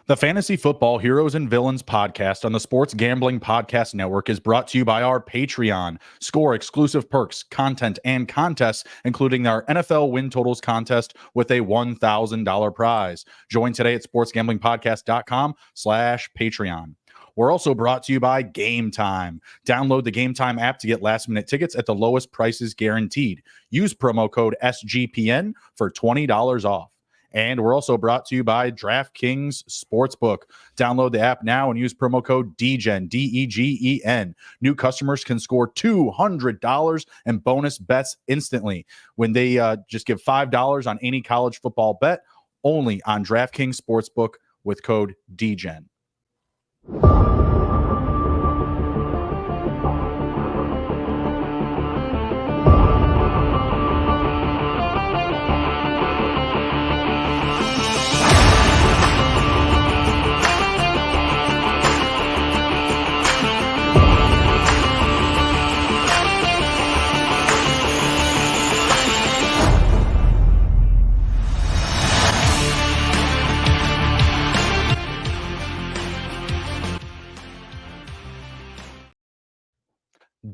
The Fantasy Football Heroes and Villains podcast on the Sports Gambling Podcast Network is brought to you by our Patreon. Score exclusive perks, content, and contests, including our NFL win totals contest with a $1,000 prize. Join today at sportsgamblingpodcast.com/Patreon. We're also brought to you by Game Time. Download the Game Time app to get last-minute tickets at the lowest prices guaranteed. Use promo code SGPN for $20 off. And we're also brought to you by DraftKings Sportsbook. Download the app now and use promo code DEGEN, DEGEN. New customers can score $200 in bonus bets instantly when they just give $5 on any college football bet, only on DraftKings Sportsbook with code DEGEN.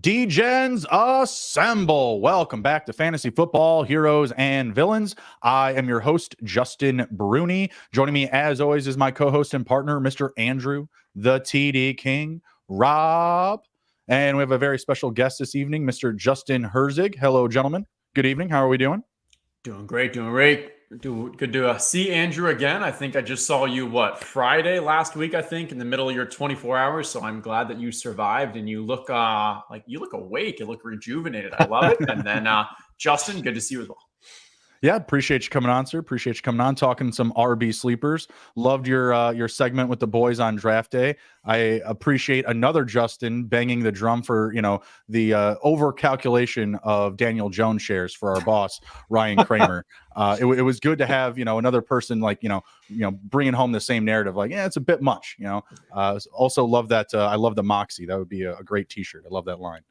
Degens assemble. Welcome back to Fantasy Football Heroes and Villains. I am your host, Justin Bruni. Joining me, as always, is my co-host and partner, Mr. Andrew, the TD King, Rob. And we have a very special guest this evening, Mr. Justin Herzig. Hello, gentlemen. Good evening. How are we doing? Doing great. Good to see Andrew again. I think I just saw you, Friday last week, I think, in the middle of your 24 hours. So I'm glad that you survived and you look like you look awake. You look rejuvenated. I love it. And then Justin, good to see you as well. Yeah, appreciate you coming on, sir. Appreciate you coming on, talking some RB sleepers. Loved your segment with the boys on draft day. I appreciate another Justin banging the drum for the over calculation of Daniel Jones shares for our boss Ryan Kramer. It was good to have another person bringing home the same narrative. Like, yeah, it's a bit much. Also love that. I love the Moxie. That would be a great T-shirt. I love that line.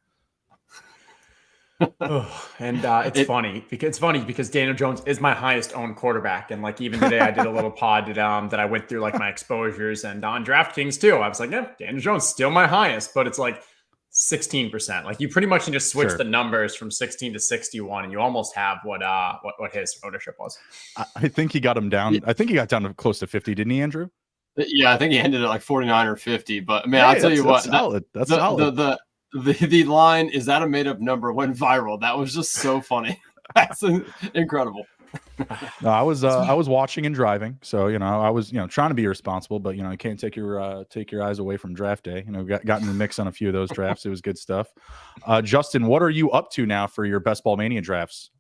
It's funny because Daniel Jones is my highest owned quarterback, and even today I did a little pod that I went through my exposures, and on DraftKings too I was like, yeah, Daniel Jones still my highest, but it's 16%. You pretty much can just switch the numbers from 16 to 61 and you almost have what his ownership was. I think he got him down. I think he got down to close to 50, didn't he, Andrew? Yeah, I think he ended at 49 or 50, but man, I'll tell you what, that's solid. The line, "Is that a made-up number?" went viral. That was just so funny. That's incredible. No, I was watching and driving, so I was trying to be responsible, but you can't take your eyes away from draft day. Got in the mix on a few of those drafts. It was good stuff. Justin, what are you up to now for your Best Ball Mania drafts?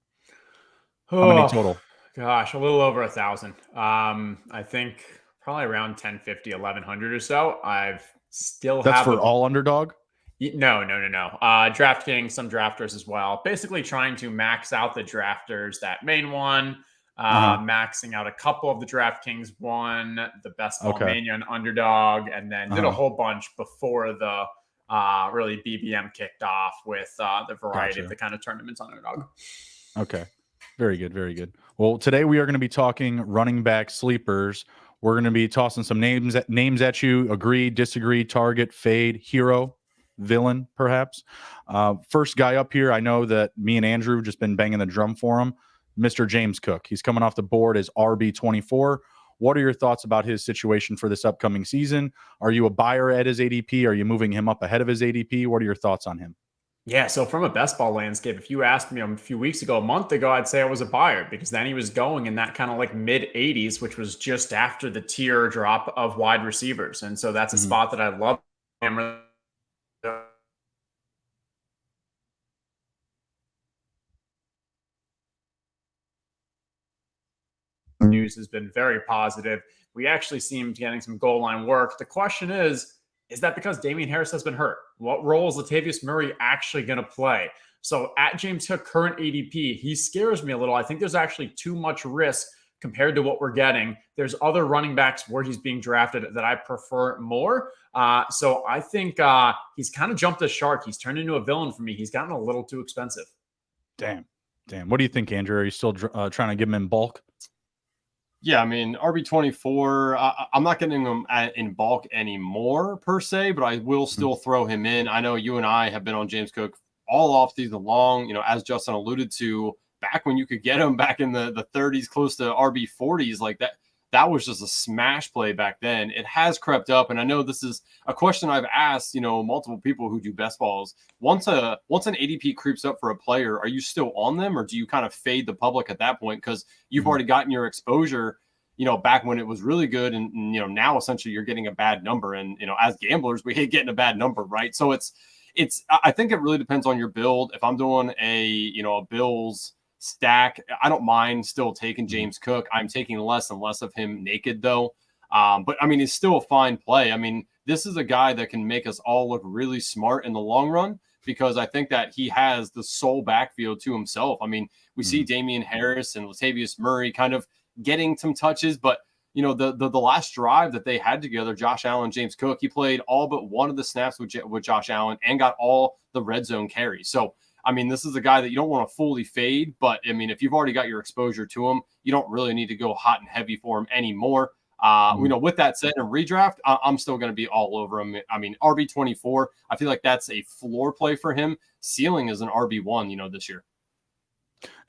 How many total? Gosh, a little over 1,000. I think probably around 1,050, 1,100 or so. That's for all underdog. No. DraftKings, some drafters as well. Basically trying to max out the drafters, that main one, maxing out a couple of the DraftKings one, the Best Ball Mania and Underdog, and then did a whole bunch before the really BBM kicked off with the variety of the kind of tournaments on Underdog. Okay. Very good. Very good. Well, today we are going to be talking running back sleepers. We're going to be tossing some names at you. Agree, disagree, target, fade, hero, villain, perhaps. First guy up here, I know that me and Andrew have just been banging the drum for him, Mr. James Cook. He's coming off the board as RB24. What are your thoughts about his situation for this upcoming season? Are you a buyer at his ADP? Are you moving him up ahead of his ADP? What are your thoughts on him? Yeah, so from a best ball landscape, if you asked me a few weeks ago, a month ago, I'd say I was a buyer because then he was going in that kind of mid 80s, which was just after the tier drop of wide receivers. And so that's a spot that I love. News has been very positive. We actually seem getting some goal line work. The question is that because Damian Harris has been hurt? What role is Latavius Murray actually going to play? So at James Cook current ADP, he scares me a little. I think there's actually too much risk compared to what we're getting. There's other running backs where he's being drafted that I prefer more. So I think he's kind of jumped the shark. He's turned into a villain for me. He's gotten a little too expensive. Damn. What do you think, Andrew? Are you still trying to give him in bulk? Yeah, I mean, RB24, I'm not getting him in bulk anymore per se, but I will still throw him in. I know you and I have been on James Cook all off season long, as Justin alluded to, back when you could get him back in the 30s, close to RB40s like that. That was just a smash play back then. It has crept up, and I know this is a question I've asked, multiple people who do best balls. Once an ADP creeps up for a player, are you still on them, or do you kind of fade the public at that point because you've already gotten your exposure, back when it was really good, and now essentially you're getting a bad number, and as gamblers we hate getting a bad number, right? So I think it really depends on your build. If I'm doing a Bills stack, I don't mind still taking James Cook. I'm taking less and less of him naked though. But I mean, he's still a fine play. I mean, this is a guy that can make us all look really smart in the long run because I think that he has the sole backfield to himself. I mean, we see Damian Harris and Latavius Murray kind of getting some touches, but the last drive that they had together, Josh Allen, James Cook, he played all but one of the snaps with Josh Allen and got all the red zone carries. So I mean, this is a guy that you don't want to fully fade, but I mean, if you've already got your exposure to him, you don't really need to go hot and heavy for him anymore. With that said, in redraft, I'm still going to be all over him. I mean, RB24, I feel like that's a floor play for him. Ceiling is an RB1, this year.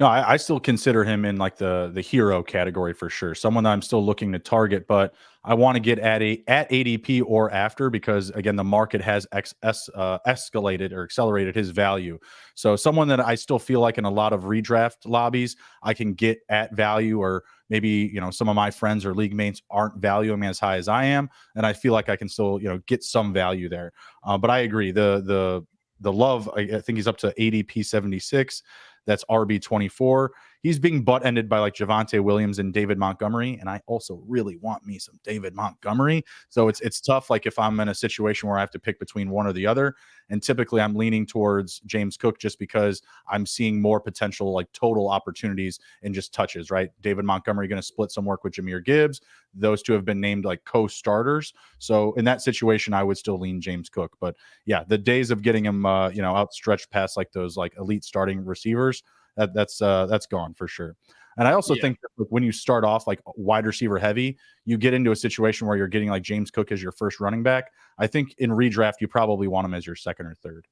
No, I still consider him in like the hero category for sure. Someone that I'm still looking to target, but I want to get at ADP or after because again, the market has escalated or accelerated his value. So someone that I still feel like in a lot of redraft lobbies, I can get at value, or maybe some of my friends or league mates aren't valuing me as high as I am, and I feel like I can still get some value there. But I agree, the love, I think he's up to ADP 76. That's RB24. He's being butt ended by like Javonte Williams and David Montgomery, and I also really want me some David Montgomery. So it's tough. Like if I'm in a situation where I have to pick between one or the other, and typically I'm leaning towards James Cook just because I'm seeing more potential like total opportunities in just touches. Right, David Montgomery going to split some work with Jahmyr Gibbs. Those two have been named like co-starters. So in that situation, I would still lean James Cook. But yeah, the days of getting him outstretched past like those like elite starting receivers, that's gone for sure. And I also think that when you start off like wide receiver heavy, you get into a situation where you're getting like James Cook as your first running back. I think in redraft, you probably want him as your second or third.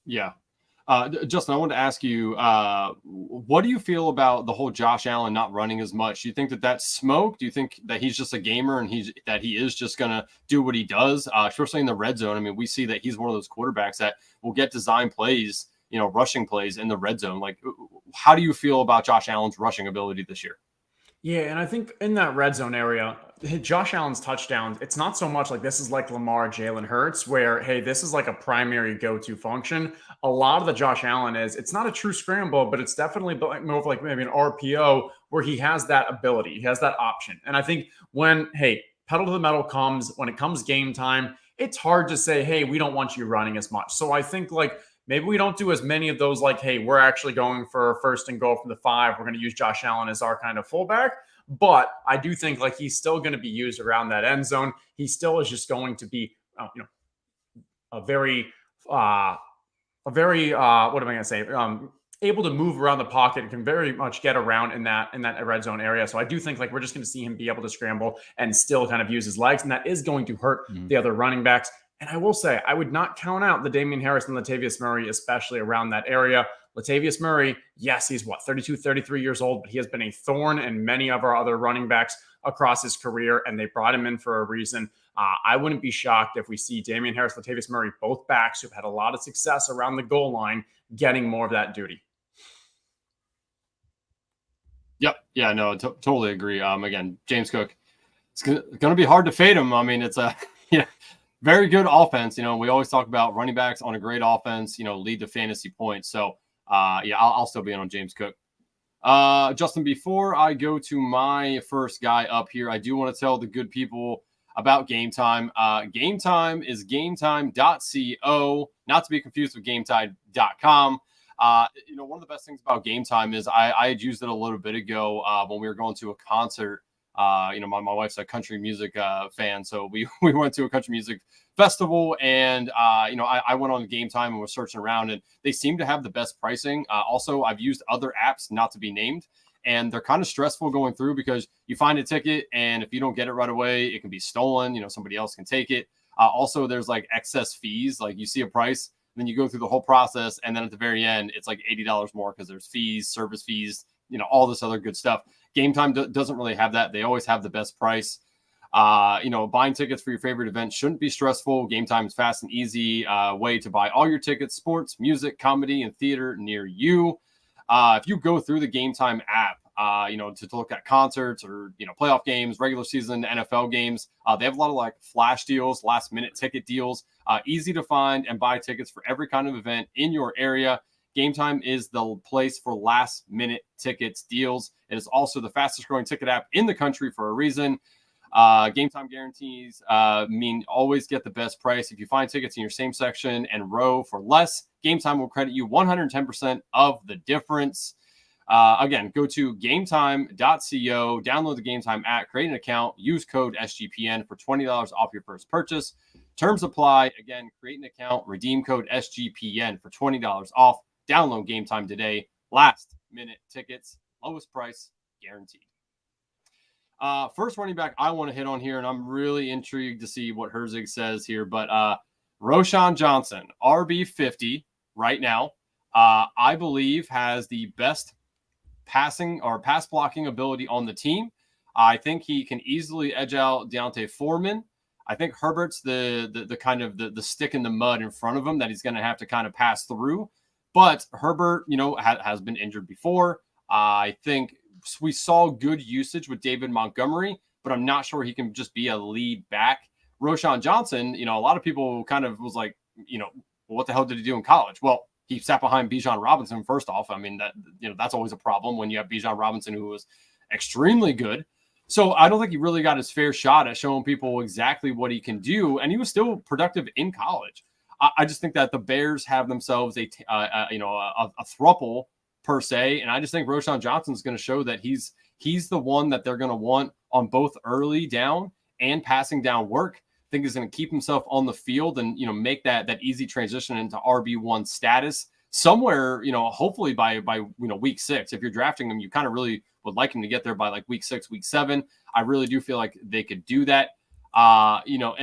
Yeah. Justin, I wanted to ask you, what do you feel about the whole Josh Allen not running as much? Do you think that that's smoke? Do you think that he's just a gamer and he is just going to do what he does, especially in the red zone? I mean, we see that he's one of those quarterbacks that will get design plays, rushing plays in the red zone. Like, how do you feel about Josh Allen's rushing ability this year? Yeah, and I think in that red zone area, Josh Allen's touchdowns, it's not so much like this is like Lamar, Jalen Hurts, where, hey, this is like a primary go-to function. A lot of the Josh Allen it's not a true scramble, but it's definitely more of like maybe an RPO where he has that ability. He has that option. And I think when, hey, pedal to the metal comes, when it comes game time, it's hard to say, hey, we don't want you running as much. So I think like, maybe we don't do as many of those like, hey, we're actually going for first and goal from the 5. We're going to use Josh Allen as our kind of fullback. But I do think like he's still going to be used around that end zone. He still is just going to be, a very what am I going to say? Able to move around the pocket and can very much get around in that red zone area. So I do think like we're just going to see him be able to scramble and still kind of use his legs. And that is going to hurt the other running backs. And I will say, I would not count out the Damian Harris and Latavius Murray, especially around that area. Latavius Murray, yes, he's 32, 33 years old, but he has been a thorn in many of our other running backs across his career, and they brought him in for a reason. I wouldn't be shocked if we see Damian Harris, Latavius Murray, both backs who've had a lot of success around the goal line, getting more of that duty. Yep. Yeah, no, totally agree. Again, James Cook, it's going to be hard to fade him. I mean, it's a very good offense. We always talk about running backs on a great offense, lead to fantasy points. So, I'll still be in on James Cook. Justin, before I go to my first guy up here, I do want to tell the good people about Game Time. Game Time is gametime.co, not to be confused with gametime.com. One of the best things about Game Time is I had used it a little bit ago when we were going to a concert. My wife's a country music fan, so we went to a country music festival, and I went on Game Time and was searching around, and they seem to have the best pricing. Also, I've used other apps, not to be named, And they're kind of stressful going through because you find a ticket, and if you don't get it right away, it can be stolen. You know, somebody else can take it. Also, there's like excess fees. Like you see a price, then you go through the whole process, and then at the very end, it's like $80 more because there's fees, service fees, you know, all this other good stuff. Game Time doesn't really have that. They always have the best price. You know, buying tickets for your favorite event shouldn't be stressful. Game Time is fast and easy way to buy all your tickets, sports, music, comedy, and theater near you. If you go through the Game Time app, you know, to look at concerts or, you know, playoff games, regular season NFL games, they have a lot of like flash deals, last minute ticket deals, easy to find and buy tickets for every kind of event in your area. Game Time is the place for last minute tickets deals. It is also the fastest growing ticket app in the country for a reason. Game Time guarantees mean always get the best price. If you find tickets in your same section and row for less, Game Time will credit you 110% of the difference. Again, go to gametime.co, download the Game Time app, create an account, use code SGPN for $20 off your first purchase. Terms apply. Again, create an account, redeem code SGPN for $20 off. Download Game Time today. Last minute tickets, lowest price guaranteed. First running back I want to hit on here, and I'm really intrigued to see what Herzig says here, but Roschon Johnson, RB50 right now, I believe has the best passing or pass blocking ability on the team. I think he can easily edge out Deontay Foreman. I think Herbert's the kind of the stick in the mud in front of him that he's going to have to kind of pass through. But Herbert, you know, has been injured before. I think we saw good usage with David Montgomery, but I'm not sure he can just be a lead back. Roschon Johnson, you know, a lot of people kind of was like, you know, what the hell did he do in college? Well, he sat behind Bijan Robinson first off. I mean, that, you know, that's always a problem when you have Bijan Robinson, who was extremely good. So I don't think he really got his fair shot at showing people exactly what he can do, and he was still productive in college. I just think that the Bears have themselves a throuple per se, and I just think Roschon Johnson's going to show that he's the one that they're going to want on both early down and passing down work. I think he's going to keep himself on the field and, you know, make that easy transition into RB1 status somewhere, you know, hopefully by you know, week 6. If you're drafting him, you kind of really would like him to get there by like week 6, week 7. I really do feel like they could do that. You know,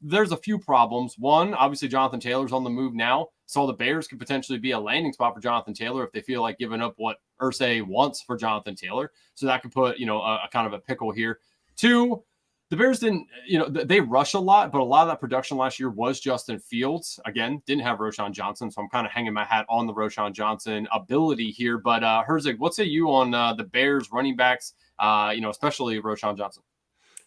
there's a few problems. One, obviously Jonathan Taylor's on the move now, so the Bears could potentially be a landing spot for Jonathan Taylor if they feel like giving up what Irsay wants for Jonathan Taylor. So that could put, you know, a kind of a pickle here. 2, the Bears didn't, you know, they rush a lot, but a lot of that production last year was Justin Fields. Again, didn't have Roschon Johnson, so I'm kind of hanging my hat on the Roschon Johnson ability here. But Herzig, what say you on the Bears running backs, you know, especially Roschon Johnson?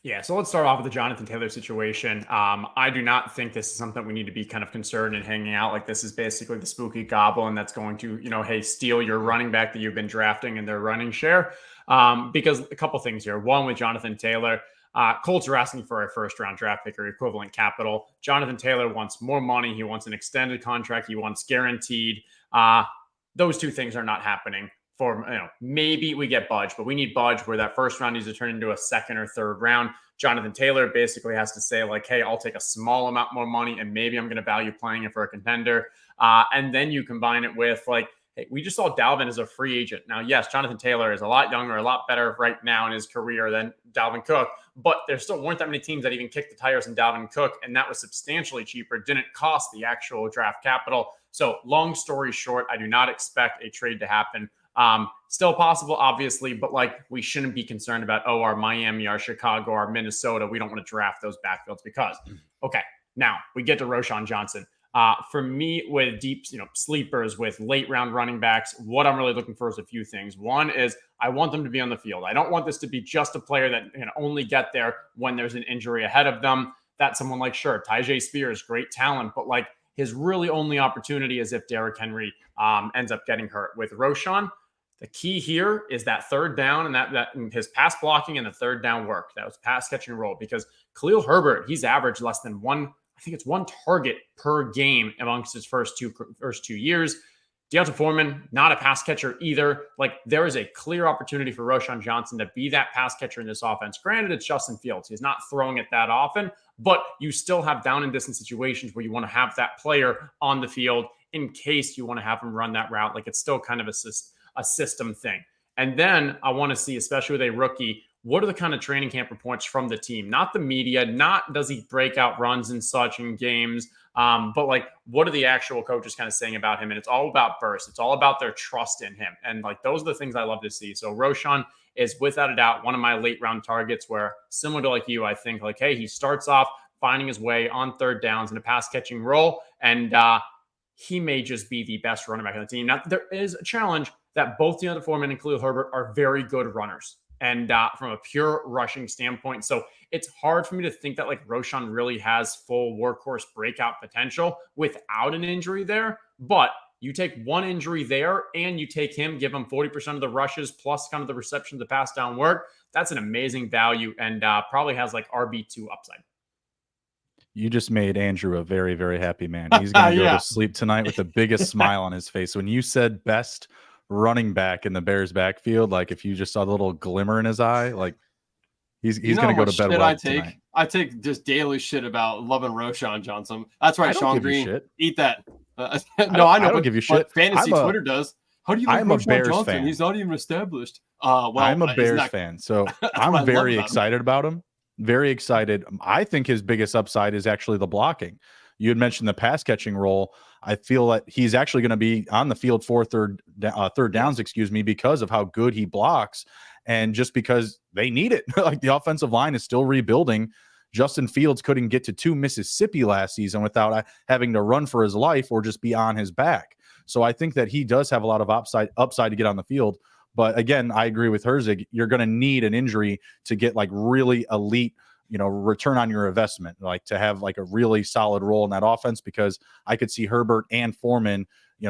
Yeah, so let's start off with the Jonathan Taylor situation. I do not think this is something we need to be kind of concerned and hanging out like this is basically the spooky goblin that's going to, you know, hey, steal your running back that you've been drafting and their running share. Because a couple things here. One, with Jonathan Taylor, Colts are asking for a first-round draft pick or equivalent capital. Jonathan Taylor wants more money. He wants an extended contract. He wants guaranteed. Those two things are not happening. For, you know, maybe we get Budge, but we need Budge where that first round needs to turn into a second or third round. Jonathan Taylor basically has to say like, hey, I'll take a small amount more money and maybe I'm going to value playing it for a contender. And then you combine it with like, hey, we just saw Dalvin as a free agent. Now, yes, Jonathan Taylor is a lot younger, a lot better right now in his career than Dalvin Cook, but there still weren't that many teams that even kicked the tires in Dalvin Cook, and that was substantially cheaper, didn't cost the actual draft capital. So long story short, I do not expect a trade to happen. Still possible, obviously, but like we shouldn't be concerned about, oh, our Miami, our Chicago, our Minnesota. We don't want to draft those backfields because, okay, now we get to Roschon Johnson. For me, with deep, you know, sleepers, with late round running backs, what I'm really looking for is a few things. One is I want them to be on the field. I don't want this to be just a player that can only get there when there's an injury ahead of them. That's someone like, sure, Tyjae Spears, great talent, but like his really only opportunity is if Derrick Henry ends up getting hurt. With Roschon, the key here is that third down and that his pass blocking and the third down work. That was pass catch and roll, because Khalil Herbert, he's averaged less than one target per game amongst his first two years. Deontay Foreman, not a pass catcher either. Like, there is a clear opportunity for Roschon Johnson to be that pass catcher in this offense. Granted, it's Justin Fields. He's not throwing it that often, but you still have down and distance situations where you want to have that player on the field in case you want to have him run that route. Like, it's still kind of a system thing. And then I want to see, especially with a rookie, what are the kind of training camp reports from the team? Not the media, not does he break out runs and such in games, but like what are the actual coaches kind of saying about him? And it's all about burst. It's all about their trust in him. And like those are the things I love to see. So Roshan is without a doubt one of my late round targets where, similar to like you, I think like, hey, he starts off finding his way on third downs in a pass catching role. And he may just be the best running back on the team. Now, there is a challenge that both Deontay Foreman and Khalil Herbert are very good runners. And from a pure rushing standpoint. So it's hard for me to think that like Roshan really has full workhorse breakout potential without an injury there. But you take one injury there and you take him, give him 40% of the rushes plus kind of the reception, the pass down work. That's an amazing value and probably has like RB2 upside. You just made Andrew a very, very happy man. He's going to go to sleep tonight with the biggest smile on his face. When you said best running back in the Bears backfield, like if you just saw the little glimmer in his eye, like he's going to go to bed well tonight. I take just daily shit about loving Roshan Johnson. That's right, Sean Green. Eat that. No, I know. I don't give you shit. Fantasy Twitter does. How do you like Roshan Johnson? Fan. He's not even established. Well, I'm a Bears fan, so I'm very excited about him. Very excited. I think his biggest upside is actually the blocking. You had mentioned the pass catching role. I feel that he's actually going to be on the field for third downs, because of how good he blocks and just because they need it. Like the offensive line is still rebuilding. Justin Fields couldn't get to 2 Mississippi last season without having to run for his life or just be on his back. So I think that he does have a lot of upside to get on the field. But again, I agree with Herzig. You're going to need an injury to get like really elite, return on your investment, like to have like a really solid role in that offense, because I could see Herbert and Foreman,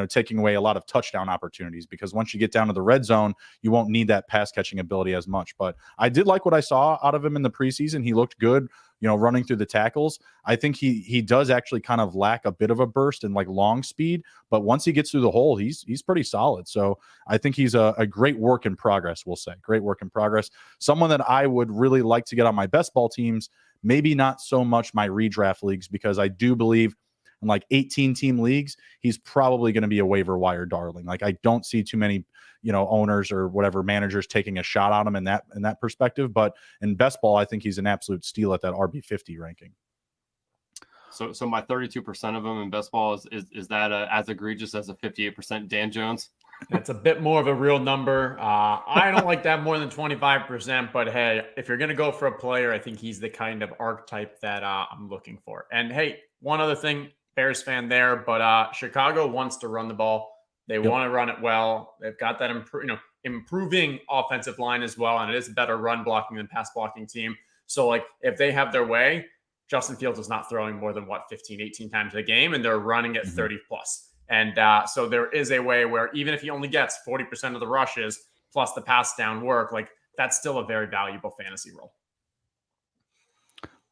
taking away a lot of touchdown opportunities, because once you get down to the red zone, you won't need that pass catching ability as much. But I did like what I saw out of him in the preseason. He looked good, running through the tackles. I think he does actually kind of lack a bit of a burst and like long speed, but once he gets through the hole, he's pretty solid. So I think he's a great work in progress. We'll say great work in progress. Someone that I would really like to get on my best ball teams, maybe not so much my redraft leagues, because I do believe in like 18 team leagues, he's probably going to be a waiver wire darling. Like I don't see too many, owners or whatever managers taking a shot on him in that perspective. But in best ball, I think he's an absolute steal at that RB50 ranking. So my 32% of them in best ball is that as egregious as a 58% Dan Jones? That's a bit more of a real number. I don't like that more than 25%, but hey, if you're going to go for a player, I think he's the kind of archetype that I'm looking for. And hey, one other thing, Bears fan there, but Chicago wants to run the ball. They want to run it well. They've got that improving offensive line as well, and it is a better run blocking than pass blocking team. So like if they have their way, Justin Fields is not throwing more than 15, 18 times a game, and they're running at 30 plus. And so there is a way where even if he only gets 40% of the rushes plus the pass down work, like that's still a very valuable fantasy role.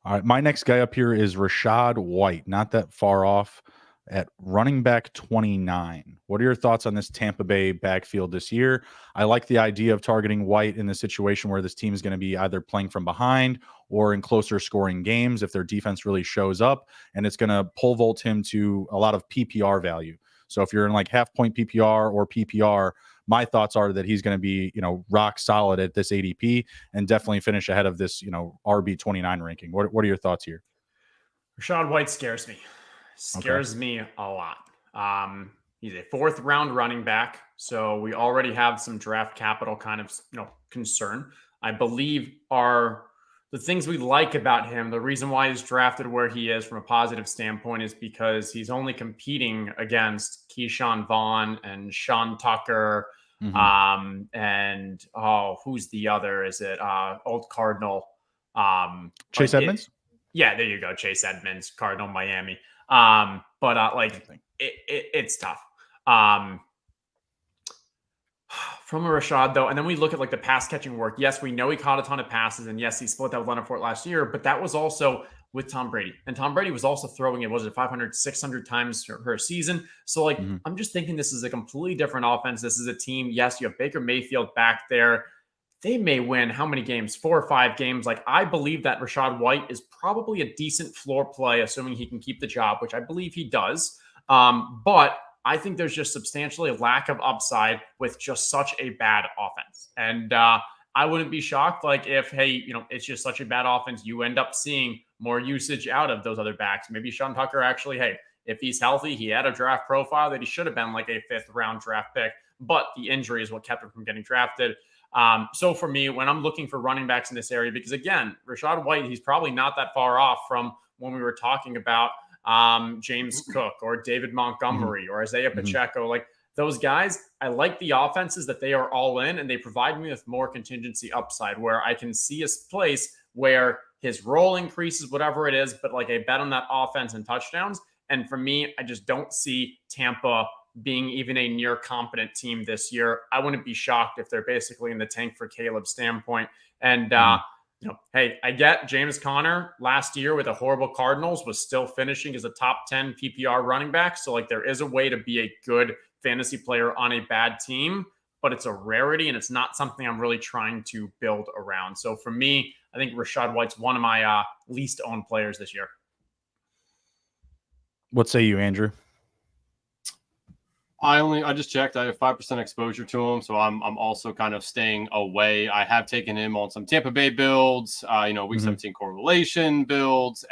All right, my next guy up here is Rachaad White, not that far off at running back 29. What are your thoughts on this Tampa Bay backfield this year? I like the idea of targeting White in the situation where this team is going to be either playing from behind or in closer scoring games if their defense really shows up, and it's going to pole vault him to a lot of PPR value. So if you're in like half point PPR or PPR, my thoughts are that he's going to be, rock solid at this ADP and definitely finish ahead of this, RB 29 ranking. What are your thoughts here? Rachaad White scares me. Me a lot. He's a 4th round running back, so we already have some draft capital kind of, concern. I believe the things we like about him, the reason why he's drafted where he is from a positive standpoint is because he's only competing against Keyshawn Vaughn and Sean Tucker. And who's the other? Is it old Cardinal? Chase Edmonds? Yeah, there you go. Chase Edmonds, Cardinal Miami. It's tough. From a Rachaad, though, and then we look at like the pass catching work. Yes, we know he caught a ton of passes, and yes, he split that with Leonard Fournette last year, but that was also with Tom Brady. And Tom Brady was also throwing it, 500, 600 times per season. So like, I'm just thinking this is a completely different offense. This is a team. Yes, you have Baker Mayfield back there. They may win how many games? 4 or 5 games. Like I believe that Rachaad White is probably a decent floor play, assuming he can keep the job, which I believe he does. But I think there's just substantially a lack of upside with just such a bad offense. And I wouldn't be shocked, like if, hey, it's just such a bad offense, you end up seeing more usage out of those other backs. Maybe Sean Tucker actually, hey, if he's healthy, he had a draft profile that he should have been like a 5th round draft pick, but the injury is what kept him from getting drafted. So for me, when I'm looking for running backs in this area, because again, Rachaad White, he's probably not that far off from when we were talking about James Cook or David Montgomery or Isaiah Pacheco. Like those guys, I like the offenses that they are all in, and they provide me with more contingency upside where I can see a place where his role increases, whatever it is, but like a bet on that offense and touchdowns. And for me, I just don't see Tampa being even a near competent team this year. I wouldn't be shocked if they're basically in the tank for Caleb's standpoint. And, hey, I get James Conner last year with a horrible Cardinals was still finishing as a top 10 PPR running back. So like there is a way to be a good fantasy player on a bad team, but it's a rarity and it's not something I'm really trying to build around. So for me, I think Rachaad White's one of my least owned players this year. What say you, Andrew? I just checked. I have 5% exposure to him, so I'm also kind of staying away. I have taken him on some Tampa Bay builds, week 17 correlation builds.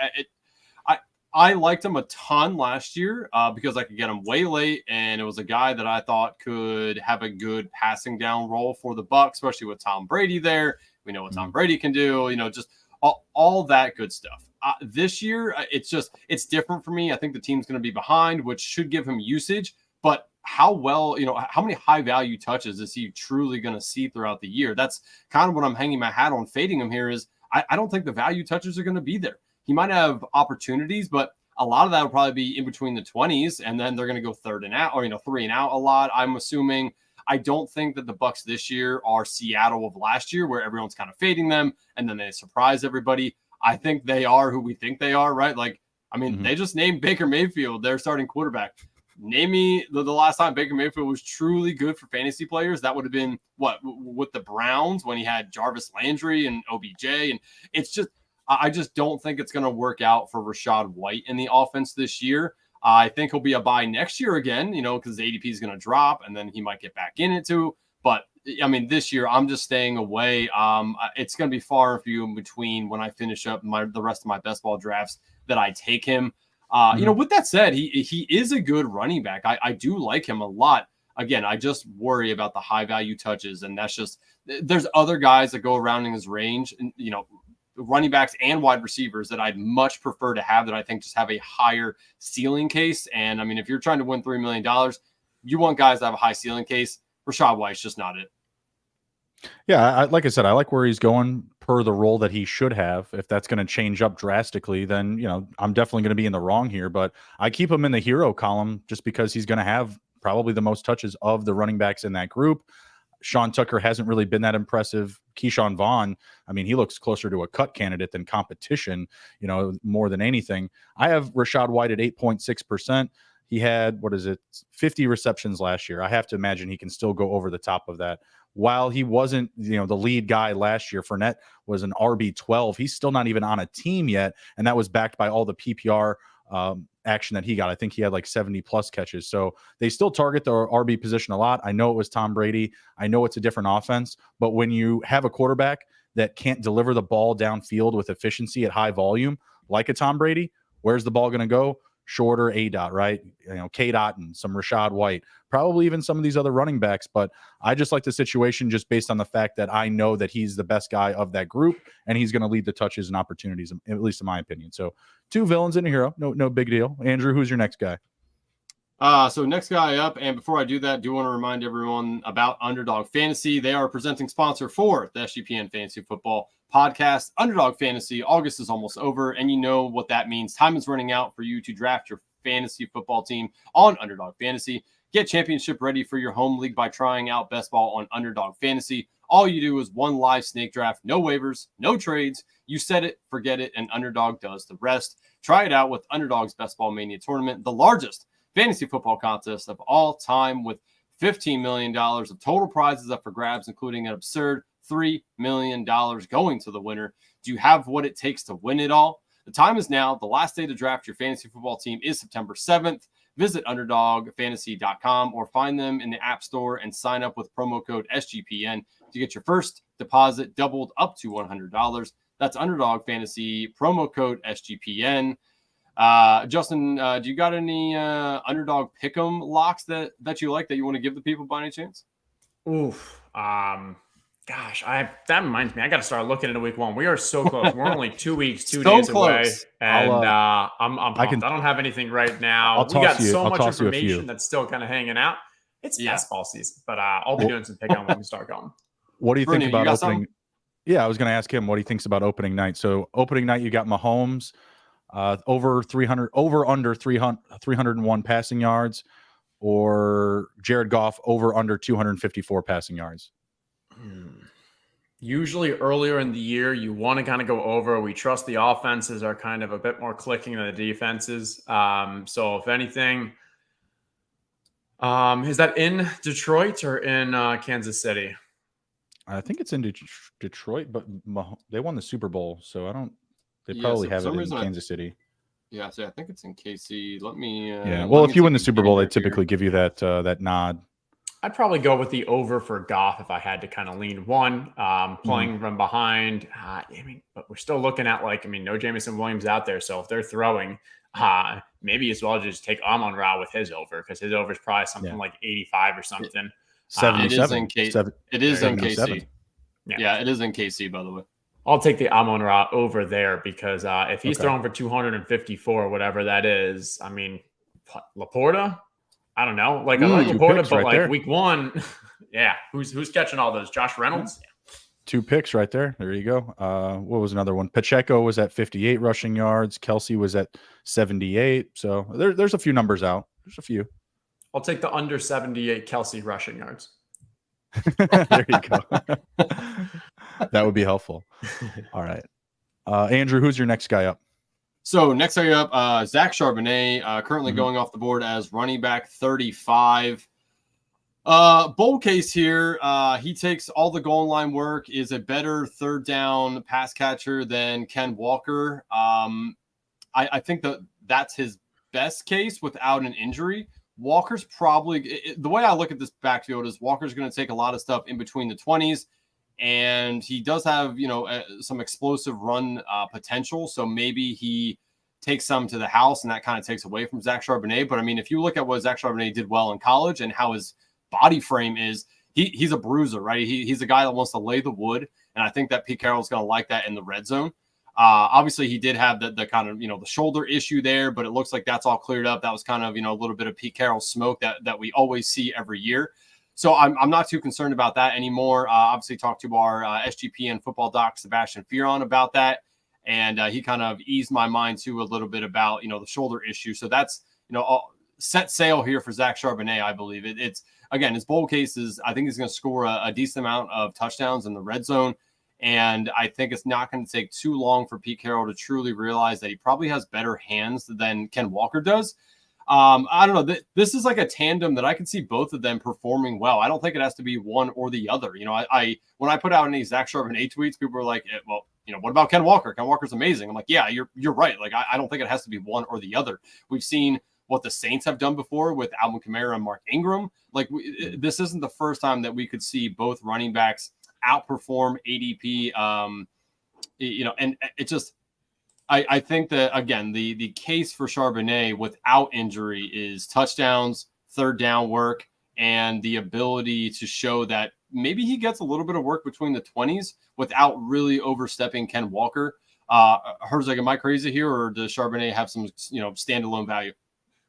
I liked him a ton last year because I could get him way late, and it was a guy that I thought could have a good passing down role for the Bucs, especially with Tom Brady there. We know what Tom Brady can do, just all that good stuff. This year, it's different for me. I think the team's going to be behind, which should give him usage, but how many high value touches is he truly going to see throughout the year? That's kind of what I'm hanging my hat on fading him here is I don't think the value touches are going to be there. He might have opportunities, but a lot of that will probably be in between the 20s, and then they're going to go 3rd and out or 3 and out a lot. I'm assuming. I don't think that the Bucs this year are Seattle of last year where everyone's kind of fading them and then they surprise everybody. I think they are who we think they are, right? Like, they just named Baker Mayfield their starting quarterback. Name me the last time Baker Mayfield was truly good for fantasy players. That would have been with the Browns when he had Jarvis Landry and OBJ. And it's just, I just don't think it's going to work out for Rachaad White in the offense this year. I think he'll be a buy next year again, because the ADP is going to drop and then he might get back in it too. But this year I'm just staying away. It's going to be far and few in between when I finish up the rest of my best ball drafts that I take him. With that said, he is a good running back. I do like him a lot. Again, I just worry about the high value touches, and that's just there's other guys that go around in his range, and running backs and wide receivers that I'd much prefer to have that I think just have a higher ceiling case. And if you're trying to win $3 million, you want guys that have a high ceiling case. Rachaad White's just not it. Yeah, like I said, I like where he's going per the role that he should have. If that's going to change up drastically, then, I'm definitely going to be in the wrong here. But I keep him in the hero column just because he's going to have probably the most touches of the running backs in that group. Sean Tucker hasn't really been that impressive. Keyshawn Vaughn, he looks closer to a cut candidate than competition, more than anything. I have Rachaad White at 8.6%. He had, 50 receptions last year. I have to imagine he can still go over the top of that. While he wasn't, the lead guy last year, Fournette was an RB12. He's still not even on a team yet, and that was backed by all the PPR action that he got. I think he had like 70 plus catches. So they still target the RB position a lot. I know it was Tom Brady. I know it's a different offense, but when you have a quarterback that can't deliver the ball downfield with efficiency at high volume, like a Tom Brady, where's the ball going to go? Shorter A-dot, right? K-dot and some Rachaad White, probably even some of these other running backs. But I just like the situation just based on the fact that I know that he's the best guy of that group and he's going to lead the touches and opportunities, at least in my opinion. So 2 villains and a hero. No big deal. Andrew, who's your next guy? So next guy up, and before I do that, do want to remind everyone about Underdog Fantasy. They are a presenting sponsor for the SGPN Fantasy Football Podcast. Underdog Fantasy, August is almost over, and you know what that means. Time is running out for you to draft your fantasy football team on Underdog Fantasy. Get championship ready for your home league by trying out Best Ball on Underdog Fantasy. All you do is one live snake draft, no waivers, no trades. You set it, forget it, and Underdog does the rest. Try it out with Underdog's Best Ball Mania Tournament, the largest fantasy football contest of all time, with $15 million of total prizes up for grabs, including an absurd $3 million going to the winner. Do you have what it takes to win it all? The time is now. The last day to draft your fantasy football team is September 7th. visit underdogfantasy.com or find them in the App Store and sign up with promo code SGPN to get your first deposit doubled up to $100. That's Underdog Fantasy, promo code SGPN. Justin, do you got any underdog pick'em locks that you like that you want to give the people by any chance? Oof. Gosh, that reminds me. I got to start looking into week 1. We are so close. We're only 2 weeks, 2 days away, and I'm pumped. I don't have anything right now. We got so much information that's still kind of hanging out. It's basketball season, but I'll be doing some pick on when we start going. What do you think about opening? Something? Yeah, I was going to ask him what he thinks about opening night. So opening night, you got Mahomes over 300, over under 301 passing yards, or Jared Goff over under 254 passing yards. Usually earlier in the year, you want to kind of go over. We trust the offenses are kind of a bit more clicking than the defenses. So if anything, is that in Detroit or in Kansas City? I think it's in Detroit, but they won the Super Bowl, so I don't. They probably have it in Kansas City. Yeah, so I think it's in KC. Let me. Well, if you win the Super Bowl, they typically give you that nod. I'd probably go with the over for Goff if I had to kind of lean one. Playing from behind. But we're still looking at no Jameson Williams out there. So if they're throwing, maybe as well just take Amon-Ra with his over, because his over is probably something like 85 or something. 77. It is in KC. Yeah, it is in KC, by the way. I'll take the Amon-Ra over there because if he's throwing for 254, whatever that is, Laporta, I don't know. I like Laporta, but there. Week 1, who's catching all those? Josh Reynolds? Yeah. 2 picks right there. There you go. What was another one? Pacheco was at 58 rushing yards. Kelsey was at 78. So there's a few numbers out. There's a few. I'll take the under 78 Kelsey rushing yards. There you go. That would be helpful. All right. Andrew, who's your next guy up? So next guy up, Zach Charbonnet, currently going off the board as running back 35. Bold case here. He takes all the goal line work, is a better third down pass catcher than Ken Walker. I think that's his best case without an injury. Walker's probably, the way I look at this backfield is Walker's going to take a lot of stuff in between the 20s. And he does have, some explosive run potential. So maybe he takes some to the house and that kind of takes away from Zach Charbonnet. But if you look at what Zach Charbonnet did well in college and how his body frame is, he's a bruiser, right? He's a guy that wants to lay the wood. And I think that Pete Carroll's going to like that in the red zone. Obviously he did have the kind of, the shoulder issue there, but it looks like that's all cleared up. That was kind of, a little bit of Pete Carroll smoke that we always see every year. So I'm not too concerned about that anymore. Obviously talked to our SGPN football doc, Sebastian Fearon, about that. And he kind of eased my mind too a little bit about, the shoulder issue. So that's, set sail here for Zach Charbonnet, I believe. It's again, his bold case is, I think he's going to score a decent amount of touchdowns in the red zone. And I think it's not going to take too long for Pete Carroll to truly realize that he probably has better hands than Ken Walker does. I don't know. This is like a tandem that I can see both of them performing well. I don't think it has to be one or the other. I when I put out any Zach Charbonnet tweets, people were like, well, what about Ken Walker? Ken Walker's amazing. I'm like, yeah, you're right. I don't think it has to be one or the other. We've seen what the Saints have done before with Alvin Kamara and Mark Ingram. This isn't the first time that we could see both running backs outperform ADP. And it just, I think that, again, the case for Charbonnet without injury is touchdowns, third down work, and the ability to show that maybe he gets a little bit of work between the 20s without really overstepping Ken Walker. Herzig, am I crazy here, or does Charbonnet have some, standalone value?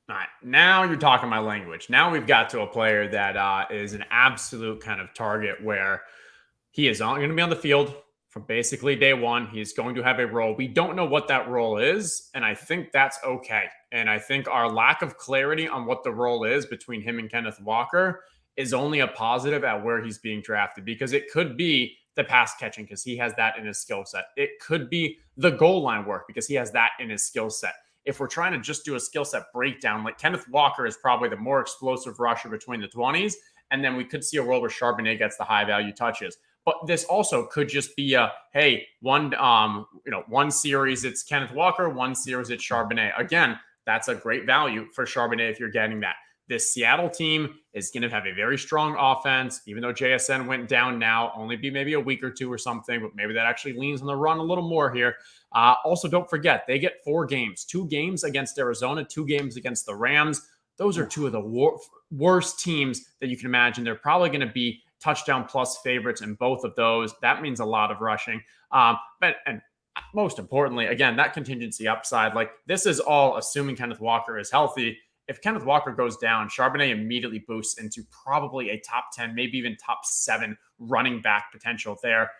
All right, now you're talking my language. Now we've got to a player that is an absolute kind of target where he is going to be on the field from basically day one. He's going to have a role. We don't know what that role is, and I think that's okay. And I think our lack of clarity on what the role is between him and Kenneth Walker is only a positive at where he's being drafted, because it could be the pass catching because he has that in his skill set. It could be the goal line work because he has that in his skill set. If we're trying to just do a skill set breakdown, Kenneth Walker is probably the more explosive rusher between the 20s, and then we could see a world where Charbonnet gets the high value touches. But this also could just be one series it's Kenneth Walker, one series it's Charbonnet. Again, that's a great value for Charbonnet if you're getting that. This Seattle team is going to have a very strong offense, even though JSN went down now, only be maybe a week or two or something, but maybe that actually leans on the run a little more here. Also, don't forget, they get 4 games, 2 games against Arizona, 2 games against the Rams. Those are 2 of the worst teams that you can imagine. They're probably going to be touchdown plus favorites in both of those. That means a lot of rushing. And most importantly, again, that contingency upside, like this is all assuming Kenneth Walker is healthy. If Kenneth Walker goes down, Charbonnet immediately boosts into probably a top 10, maybe even top 7 running back potential there.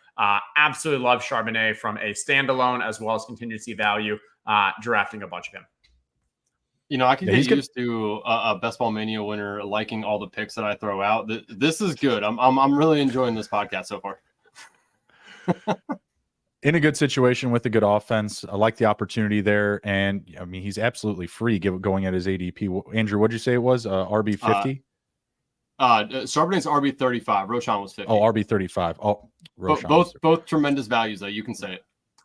Absolutely love Charbonnet from a standalone as well as contingency value, drafting a bunch of him. You know, I can get used to a Best Ball Mania winner liking all the picks that I throw out. This is good. I'm really enjoying this podcast so far. In a good situation with a good offense. I like the opportunity there. And I mean, he's absolutely free going at his ADP. Andrew, what'd you say it was? RB 50? Charbonnet's RB 35. Roschon was 50. Oh, RB 35. Oh, both tremendous values, though. You can say it.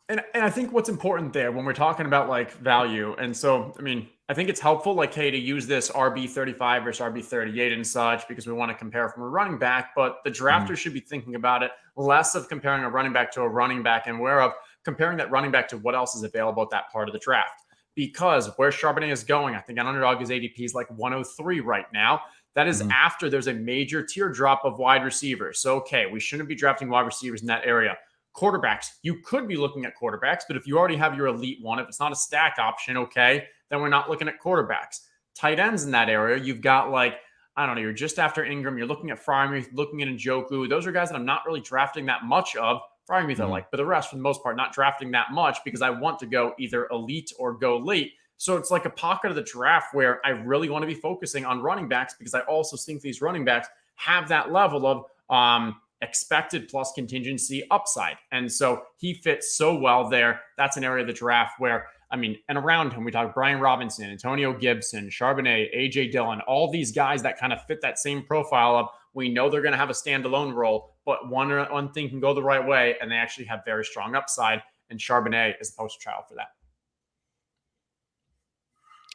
And I think what's important there when we're talking about like value, and so, I mean, I think it's helpful, like, hey, to use this RB 35 versus RB 38 and such, because we want to compare from a running back, but the drafters should be thinking about it less of comparing a running back to a running back and where of comparing that running back to what else is available at that part of the draft. Because where Charbonnet is going, I think on Underdog his ADP is like 103 right now. That is after there's a major teardrop of wide receivers. So, okay, we shouldn't be drafting wide receivers in that area. Quarterbacks, you could be looking at quarterbacks, but if you already have your elite one, if it's not a stack option, okay, then we're not looking at quarterbacks. Tight ends in that area, you've got like, I don't know, you're just after Ingram, you're looking at Freiermuth, looking at Njoku. Those are guys that I'm not really drafting that much of. Freiermuth I like, but the rest, for the most part, not drafting that much because I want to go either elite or go late. So it's like a pocket of the draft where I really want to be focusing on running backs because I also think these running backs have that level of expected plus contingency upside. And so he fits so well there. That's an area of the draft where, I mean, and around him, we talk Brian Robinson, Antonio Gibson, Charbonnet, A.J. Dillon, all these guys that kind of fit that same profile of we know they're going to have a standalone role, but one thing can go the right way, and they actually have very strong upside, and Charbonnet is the poster child for that.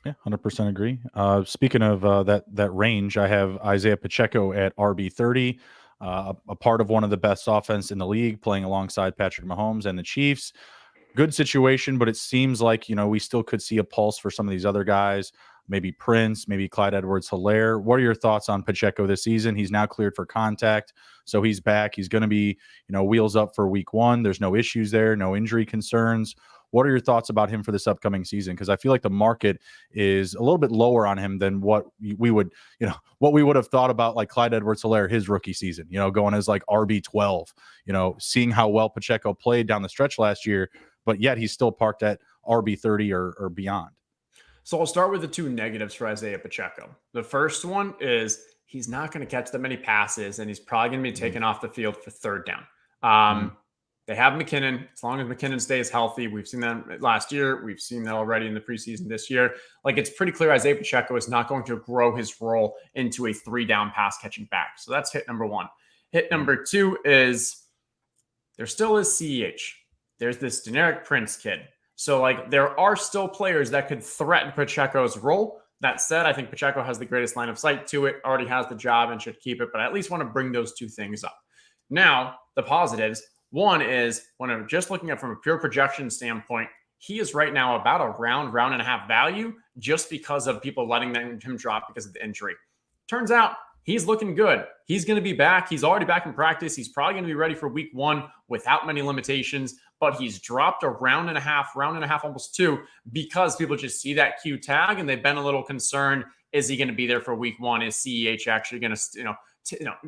Yeah, 100% agree. Speaking of that range, I have Isaiah Pacheco at RB 30. A part of one of the best offense in the league, playing alongside Patrick Mahomes and the Chiefs. Good situation, but it seems like, we still could see a pulse for some of these other guys, maybe Prince, maybe Clyde Edwards-Helaire. What are your thoughts on Pacheco this season? He's now cleared for contact, so he's back. He's going to be, wheels up for week 1. There's no issues there, no injury concerns. What are your thoughts about him for this upcoming season? Because I feel like the market is a little bit lower on him than what we would, what we would have thought about like Clyde Edwards-Helaire, his rookie season, going as like RB 12, seeing how well Pacheco played down the stretch last year, but yet he's still parked at RB 30 or beyond. So I'll start with the 2 negatives for Isaiah Pacheco. The first one is he's not going to catch that many passes, and he's probably going to be taken off the field for third down. They have McKinnon. As long as McKinnon stays healthy, we've seen that last year. We've seen that already in the preseason this year. Like, it's pretty clear Isaiah Pacheco is not going to grow his role into a 3-down pass catching back. So that's hit number 1. Hit number 2 is there still is CEH. There's this generic Prince kid. So, like, there are still players that could threaten Pacheco's role. That said, I think Pacheco has the greatest line of sight to it, already has the job and should keep it, but I at least want to bring those 2 things up. Now, the positives. One is, when I'm just looking at from a pure projection standpoint, he is right now about a round and a half value just because of people letting him drop because of the injury. Turns out he's looking good. He's going to be back. He's already back in practice. He's probably going to be ready for week 1 without many limitations, but he's dropped a round and a half, almost 2, because people just see that Q tag and they've been a little concerned. Is he going to be there for week 1? Is CEH actually going to,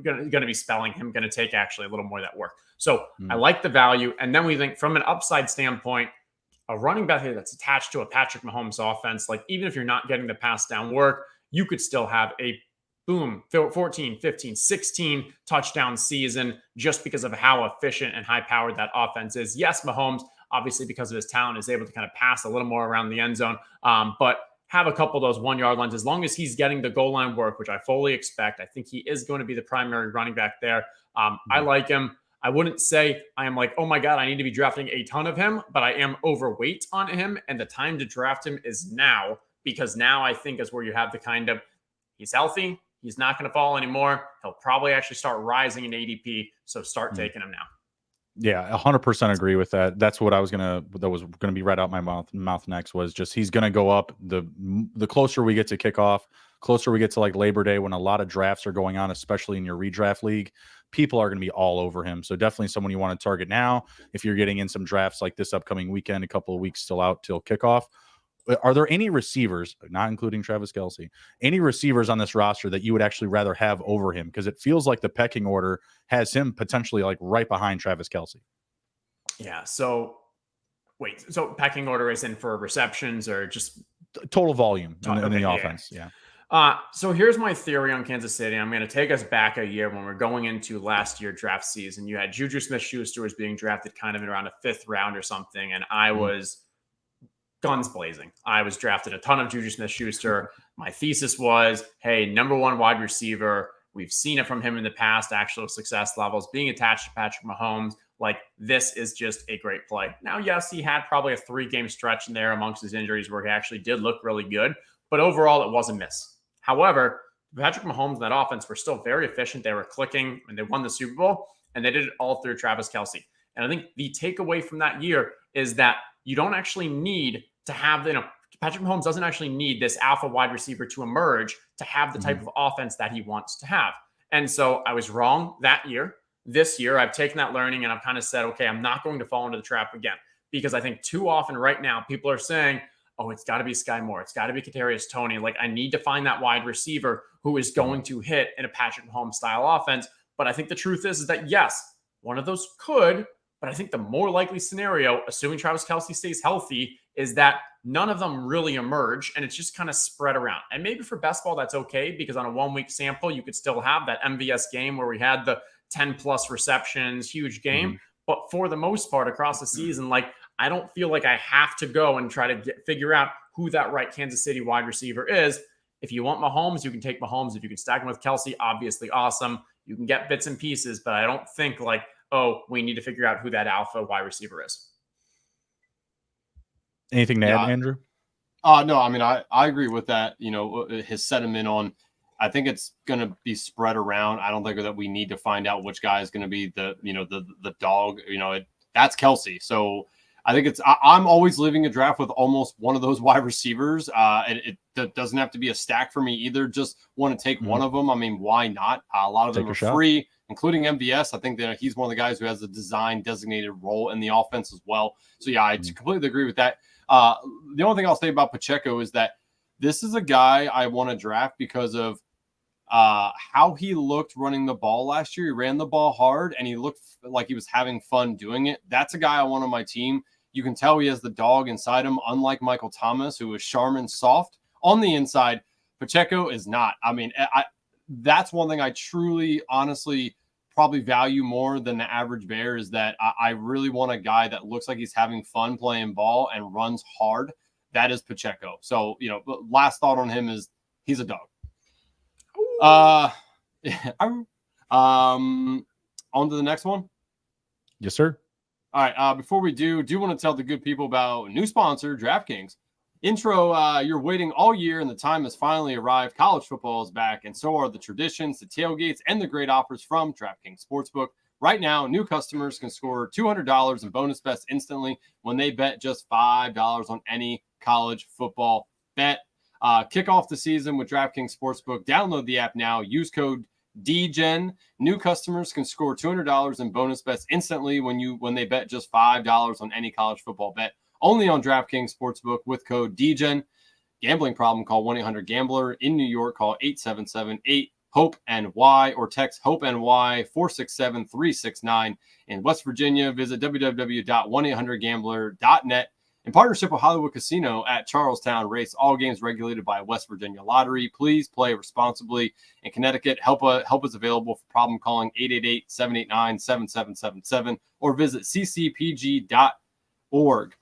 going to be spelling him, going to take actually a little more of that work? So I like the value. And then we think from an upside standpoint, a running back that's attached to a Patrick Mahomes offense, like even if you're not getting the pass down work, you could still have a boom, 14, 15, 16 touchdown season just because of how efficient and high powered that offense is. Yes, Mahomes, obviously because of his talent, is able to kind of pass a little more around the end zone, but have a couple of those 1-yard lines. As long as he's getting the goal line work, which I fully expect, I think he is going to be the primary running back there. I like him. I wouldn't say I am like, oh my God, I need to be drafting a ton of him, but I am overweight on him. And the time to draft him is now because now I think is where you have the kind of, he's healthy, he's not going to fall anymore. He'll probably actually start rising in ADP. So start taking him now. Yeah, 100% agree with that. That's what that was gonna be right out my mouth next, was just he's gonna go up the closer we get to kickoff, closer we get to like Labor Day, when a lot of drafts are going on, especially in your redraft league. People are gonna be all over him. So definitely someone you want to target now if you're getting in some drafts like this upcoming weekend, a couple of weeks still out till kickoff. Are there any receivers, not including Travis Kelce, any receivers on this roster that you would actually rather have over him? Because it feels like the pecking order has him potentially like right behind Travis Kelce. Yeah. So wait, so pecking order is in for receptions or just total volume in the yeah. offense? Yeah. So here's my theory on Kansas City. I'm going to take us back a year when we're going into last year draft season. You had Juju Smith-Schuster was being drafted kind of in around a 5th round or something, and I was guns blazing. I was drafted a ton of Juju Smith-Schuster. My thesis was, hey, number 1 wide receiver. We've seen it from him in the past, actual success levels, being attached to Patrick Mahomes. Like, this is just a great play. Now, yes, he had probably a 3-game stretch in there amongst his injuries where he actually did look really good, but overall it was a miss. However, Patrick Mahomes and that offense were still very efficient. They were clicking and they won the Super Bowl, and they did it all through Travis Kelce. And I think the takeaway from that year is that you don't actually need to have, Patrick Mahomes doesn't actually need this alpha wide receiver to emerge to have the type of offense that he wants to have. And so I was wrong that year. This year, I've taken that learning and I've kind of said, okay, I'm not going to fall into the trap again, because I think too often right now people are saying, oh, it's got to be Sky Moore. It's got to be Kadarius Toney. Like, I need to find that wide receiver who is going to hit in a Patrick Mahomes style offense. But I think the truth is that, yes, one of those could, but I think the more likely scenario, assuming Travis Kelce stays healthy, is that none of them really emerge and it's just kind of spread around. And maybe for best ball, that's okay, because on a 1-week sample, you could still have that MVS game where we had the 10+ receptions, huge game. But for the most part, across the season, like, I don't feel like I have to go and try to figure out who that right Kansas City wide receiver is. If you want Mahomes, you can take Mahomes. If you can stack him with Kelce, obviously awesome. You can get bits and pieces, but I don't think like, oh, we need to figure out who that alpha wide receiver is. Anything to add, Andrew? No, I mean, I agree with that. His sentiment on, I think it's going to be spread around. I don't think that we need to find out which guy is going to be the dog. That's Kelce. So I think I'm always living a draft with almost one of those wide receivers. And it doesn't have to be a stack for me either. Just want to take one of them. I mean, why not? A lot of them are free, including MVS. I think that he's one of the guys who has a design designated role in the offense as well. So yeah, I completely agree with that. The only thing I'll say about Pacheco is that this is a guy I want to draft because of how he looked running the ball last year. He ran the ball hard and he looked like he was having fun doing it. That's a guy I want on my team. You can tell he has the dog inside him, unlike Michael Thomas, who is Charmin soft on the inside. Pacheco is not. I mean, that's one thing I truly, honestly, probably value more than the average bear, is that I really want a guy that looks like he's having fun playing ball and runs hard. That is Pacheco. So, last thought on him is he's a dog. On to the next one. Yes, sir. All right. Before we do want to tell the good people about new sponsor, DraftKings. Intro, you're waiting all year and the time has finally arrived. College football is back, and so are the traditions, the tailgates, and the great offers from DraftKings Sportsbook. Right now, new customers can score $200 in bonus bets instantly when they bet just $5 on any college football bet. Kick off the season with DraftKings Sportsbook. Download the app now. Use code DGEN. New customers can score $200 in bonus bets instantly when they bet just $5 on any college football bet. Only on DraftKings Sportsbook with code DGEN. Gambling problem? Call 1-800-GAMBLER. In New York, call 877-8-HOPE-NY or text HOPE-NY 467-369. In West Virginia, visit www.1800gambler.net. In partnership with Hollywood Casino at Charlestown Race, all games regulated by West Virginia Lottery. Please play responsibly. In Connecticut, help is available for problem calling 888-789-7777 or visit ccpg.org.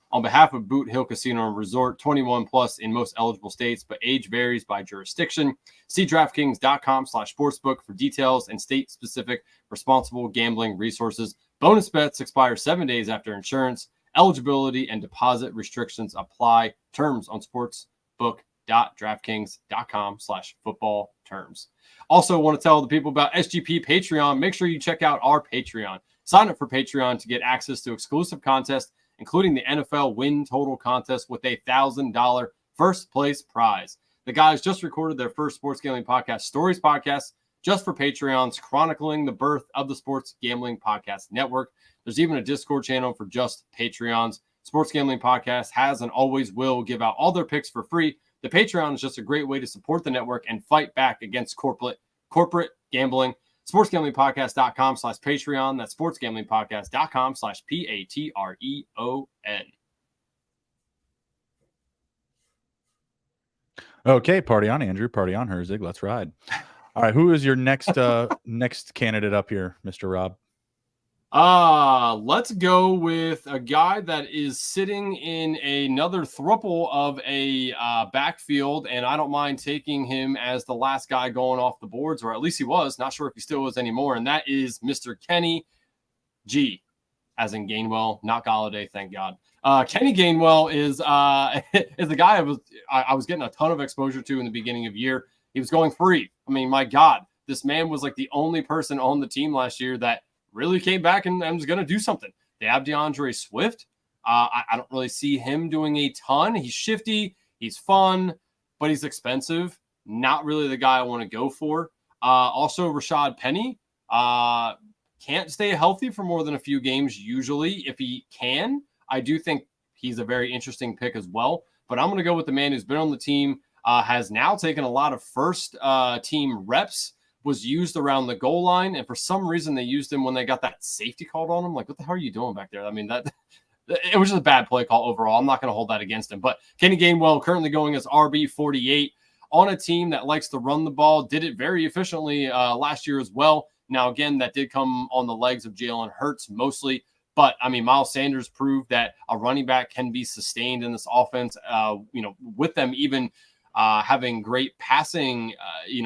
On behalf of Boot Hill Casino and Resort, 21 plus in most eligible states, but age varies by jurisdiction. See DraftKings.com/sportsbook for details and state-specific responsible gambling resources. Bonus bets expire 7 days after insurance. Eligibility and deposit restrictions apply. Terms on sportsbook shop.draftkings.com/football terms. Also want to tell the people about SGP Patreon. Make sure you check out our Patreon. Sign up for Patreon to get access to exclusive contests, including the NFL win total contest with a $1,000 first place prize. The guys just recorded their first sports gambling podcast, Stories Podcast, just for Patreons, chronicling the birth of the Sports Gambling Podcast Network. There's even a Discord channel for just Patreons. Sports Gambling Podcast has and always will give out all their picks for free. The Patreon is just a great way to support the network and fight back against corporate gambling. SportsGamblingPodcast.com/Patreon. That's SportsGamblingPodcast.com/PATREON. Okay, party on, Andrew. Party on, Herzig. Let's ride. All right, who is your next next candidate up here, Mr. Rob? Let's go with a guy that is sitting in another thruple of a backfield, and I don't mind taking him as the last guy going off the boards, or at least he was. Not sure if he still is anymore, and that is Mr. Kenny G, as in Gainwell, not Galladay, thank God. Kenny Gainwell is the guy I was getting a ton of exposure to in the beginning of the year. He was going free. I mean, my God, this man was like the only person on the team last year that really came back and was going to do something. They have DeAndre Swift. I don't really see him doing a ton. He's shifty. He's fun, but he's expensive. Not really the guy I want to go for. Also, Rashad Penny can't stay healthy for more than a few games usually. If he can, I do think he's a very interesting pick as well. But I'm going to go with the man who's been on the team, has now taken a lot of first team reps, was used around the goal line, and for some reason they used him when they got that safety called on him. Like, what the hell are you doing back there? I mean, that it was just a bad play call overall. I'm not going to hold that against him. But Kenny Gainwell currently going as RB48 on a team that likes to run the ball, did it very efficiently last year as well. Now, again, that did come on the legs of Jalen Hurts mostly. But, I mean, Miles Sanders proved that a running back can be sustained in this offense, with them even having great passing,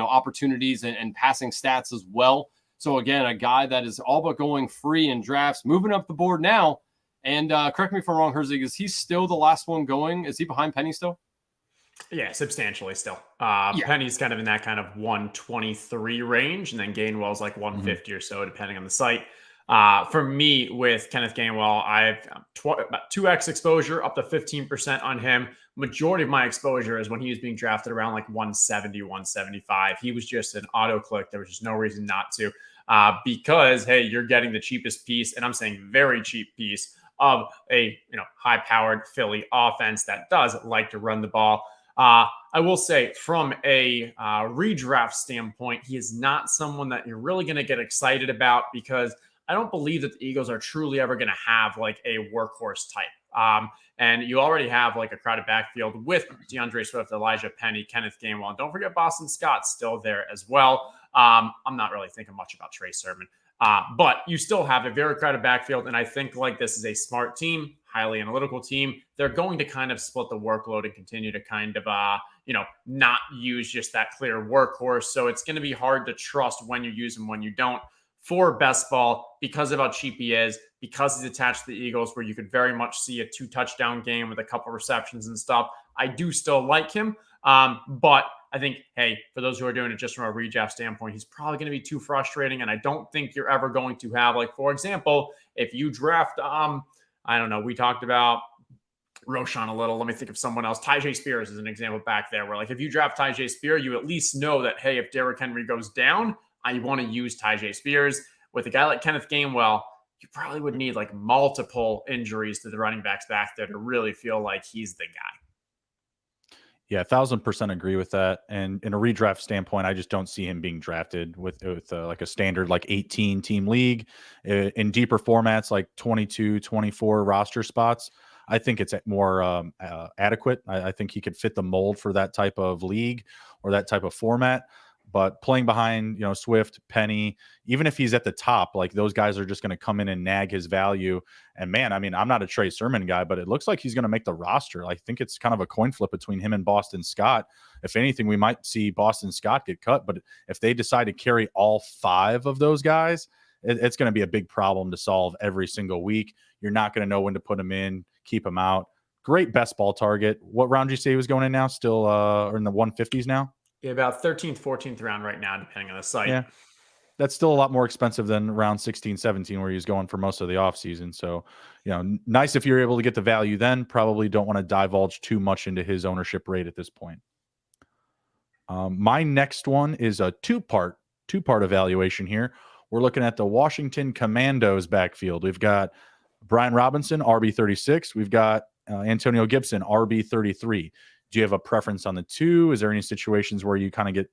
opportunities and passing stats as well. So, again, a guy that is all but going free in drafts, moving up the board now. And correct me if I'm wrong, Herzig, is he still the last one going? Is he behind Penny still? Yeah, substantially still. Penny's kind of in that kind of 123 range, and then Gainwell's like 150 or so, depending on the site. For me, with Kenneth Gainwell, I've about 2x exposure, up to 15% on him. Majority of my exposure is when he was being drafted around like 170, 175. He was just an auto click. There was just no reason not to, because, hey, you're getting the cheapest piece, and I'm saying very cheap piece of a high-powered Philly offense that does like to run the ball. I will say from a redraft standpoint, he is not someone that you're really going to get excited about, because I don't believe that the Eagles are truly ever going to have like a workhorse type. And you already have like a crowded backfield with DeAndre Swift, Elijah Penny, Kenneth Gainwell. And don't forget Boston Scott still there as well. I'm not really thinking much about Trey Sermon. But you still have a very crowded backfield. And I think like this is a smart team, highly analytical team. They're going to kind of split the workload and continue to kind of, not use just that clear workhorse. So it's going to be hard to trust when you use him, when you don't. For best ball, because of how cheap he is, because he's attached to the Eagles, where you could very much see a 2-touchdown game with a couple receptions and stuff, I do still like him. But I think, hey, for those who are doing it just from a redraft standpoint, he's probably going to be too frustrating. And I don't think you're ever going to have, like, for example, if you draft, I don't know, we talked about Roshan a little. Let me think of someone else. Tyjae Spears is an example back there where, like, if you draft Tyjae Spears, you at least know that, hey, if Derrick Henry goes down, I want to use Tyjae Spears. With a guy like Kenneth Gainwell, you probably would need like multiple injuries to the running backs back there to really feel like he's the guy. Yeah, 1,000% agree with that. And in a redraft standpoint, I just don't see him being drafted with like a standard like 18 team league in deeper formats like 22, 24 roster spots. I think it's more adequate. I think he could fit the mold for that type of league or that type of format. But playing behind, Swift, Penny, even if he's at the top, like those guys are just going to come in and nag his value. And man, I mean, I'm not a Trey Sermon guy, but it looks like he's going to make the roster. I think it's kind of a coin flip between him and Boston Scott. If anything, we might see Boston Scott get cut. But if they decide to carry all 5 of those guys, it's going to be a big problem to solve every single week. You're not going to know when to put them in, keep them out. great best ball target. What round did you say he was going in now? Still or in the 150s now? Yeah, about 13th, 14th round right now, depending on the site. Yeah. That's still a lot more expensive than round 16, 17, where he was going for most of the offseason. So, nice if you're able to get the value then. Probably don't want to divulge too much into his ownership rate at this point. My next one is a two-part evaluation here. We're looking at the Washington Commandos backfield. We've got Brian Robinson, RB36. We've got Antonio Gibson, RB33. Do you have a preference on the two? Is there any situations where you kind of get,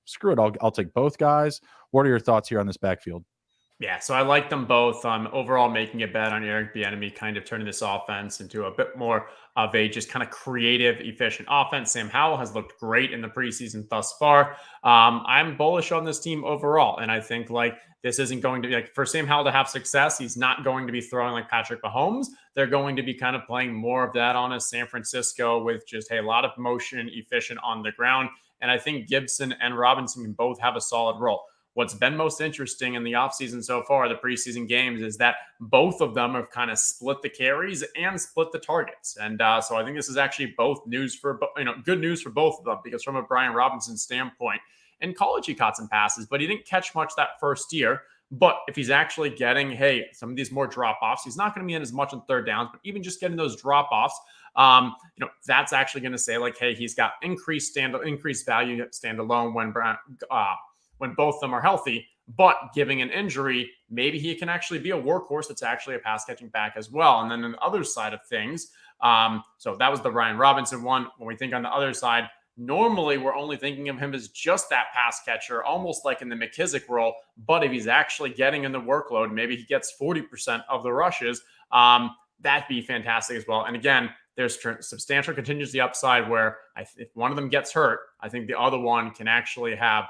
screw it, I'll take both guys? What are your thoughts here on this backfield? Yeah, so I like them both. Overall, making a bet on Eric Bieniemy, kind of turning this offense into a bit more of a just kind of creative, efficient offense. Sam Howell has looked great in the preseason thus far. I'm bullish on this team overall, and I think this isn't going to be for Sam Howell to have success. He's not going to be throwing like Patrick Mahomes. They're going to be kind of playing more of that on a San Francisco with just a lot of motion, efficient on the ground. And I think Gibson and Robinson can both have a solid role. What's been most interesting in the offseason so far, the preseason games, is that both of them have kind of split the carries and split the targets. And so I think this is actually both news for, good news for both of them, because from a Brian Robinson standpoint, in college he caught some passes, but he didn't catch much that first year. But if he's actually getting, some of these more drop-offs, he's not going to be in as much on third downs, but even just getting those drop-offs, that's actually going to say he's got increased value standalone when both of them are healthy. But giving an injury, maybe he can actually be a workhorse that's actually a pass catching back as well. And then on the other side of things, so that was the Ryan Robinson one. When we think on the other side, normally we're only thinking of him as just that pass catcher, almost like in the McKissick role. But if he's actually getting in the workload, maybe he gets 40% of the rushes, that'd be fantastic as well. And again, there's substantial contingency upside where if one of them gets hurt, I think the other one can actually have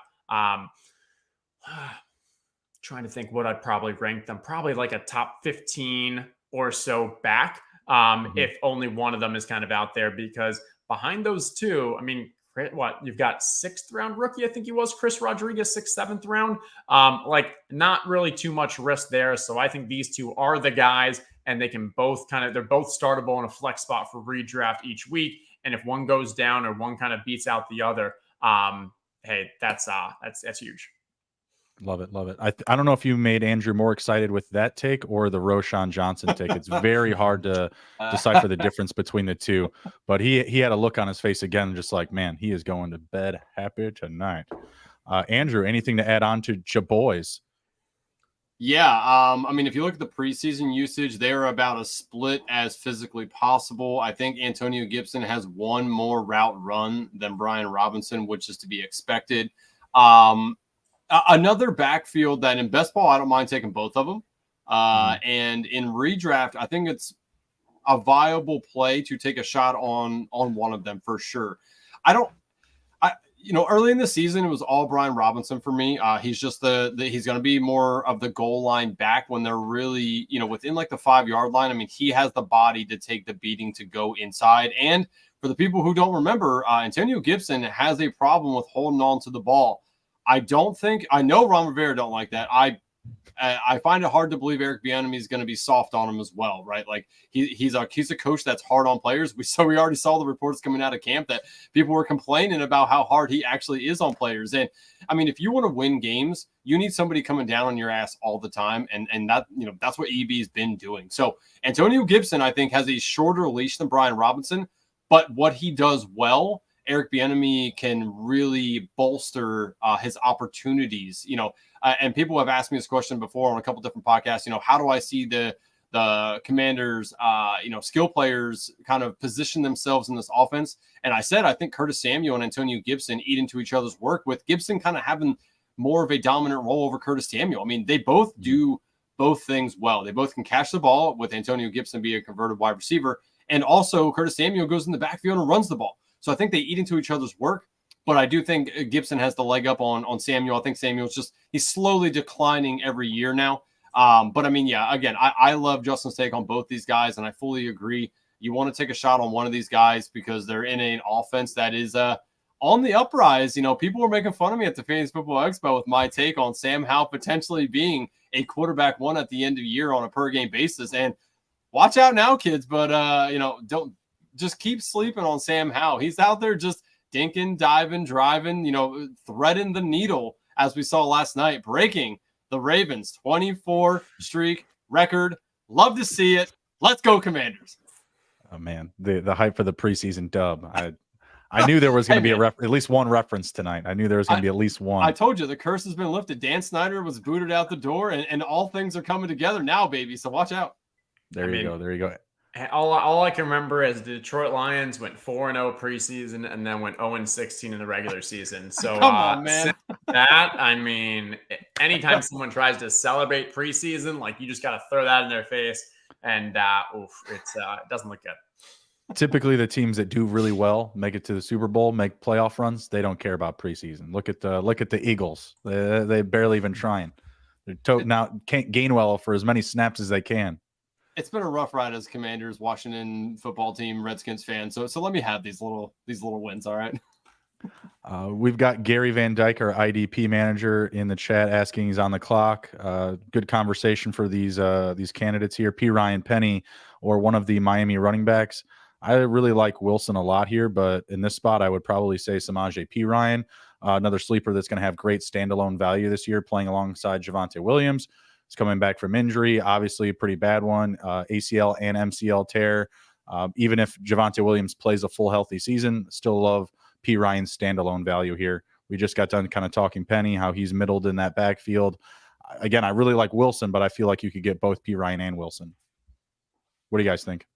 trying to think what I'd probably rank them, probably like a top 15 or so back, if only one of them is kind of out there, because behind those two, you've got 6th round rookie, I think he was, Chris Rodriguez, 6th, 7th round, not really too much risk there. So I think these two are the guys, and they can both they're both startable in a flex spot for redraft each week. And if one goes down or one kind of beats out the other, hey, that's huge. Love it. I don't know if you made Andrew more excited with that take or the Roshan Johnson take. It's very hard to decipher the difference between the two. But he had a look on his face again, just like, man, he is going to bed happy tonight. Andrew, anything to add on to your boys? Yeah, if you look at the preseason usage, they're about as split as physically possible. I think Antonio Gibson has one more route run than Brian Robinson, which is to be expected. Another backfield that in best ball, I don't mind taking both of them. And in redraft, I think it's a viable play to take a shot on one of them for sure. Early in the season, it was all Brian Robinson for me. He's just he's going to be more of the goal line back when they're really, within like the 5-yard line. He has the body to take the beating to go inside. And for the people who don't remember, Antonio Gibson has a problem with holding on to the ball. I know Ron Rivera don't like that. I find it hard to believe Eric Bieniemy is going to be soft on him as well, right? Like he's a coach that's hard on players. We already saw the reports coming out of camp that people were complaining about how hard he actually is on players. And if you want to win games, you need somebody coming down on your ass all the time, and that that's what EB's been doing. So Antonio Gibson, I think, has a shorter leash than Brian Robinson, but what he does well, Eric Bieniemy can really bolster his opportunities. And people have asked me this question before on a couple different podcasts. How do I see the Commanders, skill players kind of position themselves in this offense? And I said I think Curtis Samuel and Antonio Gibson eat into each other's work, with Gibson kind of having more of a dominant role over Curtis Samuel. They both do both things well. They both can catch the ball, with Antonio Gibson being a converted wide receiver, and also Curtis Samuel goes in the backfield and runs the ball. So I think they eat into each other's work, but I do think Gibson has the leg up on Samuel. I think Samuel's he's slowly declining every year now. But again, I love Justin's take on both these guys, and I fully agree. You want to take a shot on one of these guys because they're in an offense that is on the uprise. People were making fun of me at the Fantasy Football Expo with my take on Sam Howell potentially being a quarterback one at the end of the year on a per game basis. And watch out now, kids, but just keep sleeping on Sam Howell. He's out there just dinking, diving, driving, threading the needle, as we saw last night, breaking the Ravens 24 streak record. Love to see it. Let's go, Commanders. Oh man, the hype for the preseason dub. I knew there was going to be at least one reference tonight. I knew there was going to be at least one. I told you the curse has been lifted. Dan Snyder was booted out the door, and all things are coming together now, baby. So watch out. There you go. All I can remember is the Detroit Lions went 4-0 preseason and then went 0-16 in the regular season. So come on, man. That, I mean, anytime someone tries to celebrate preseason, like, you just got to throw that in their face. And it doesn't look good. Typically, the teams that do really well make it to the Super Bowl, make playoff runs. They don't care about preseason. Look at the Eagles. They barely even trying. They're toting out Gainwell for as many snaps as they can. It's been a rough ride as Commanders, Washington football team, Redskins fan. So let me have these little wins. All right. We've got Gary Van Dyke, our IDP manager, in the chat asking, he's on the clock. Good conversation for these candidates here. P. Ryan Penny or one of the Miami running backs. I really like Wilson a lot here, but in this spot, I would probably say Samaje P. Ryan, another sleeper that's going to have great standalone value this year, playing alongside Javonte Williams. He's coming back from injury, obviously a pretty bad one, ACL and MCL tear. Even if Javonte Williams plays a full healthy season, still love P. Ryan's standalone value here. We just got done kind of talking Penny, how he's middled in that backfield. Again, I really like Wilson, but I feel like you could get both P. Ryan and Wilson. What do you guys think?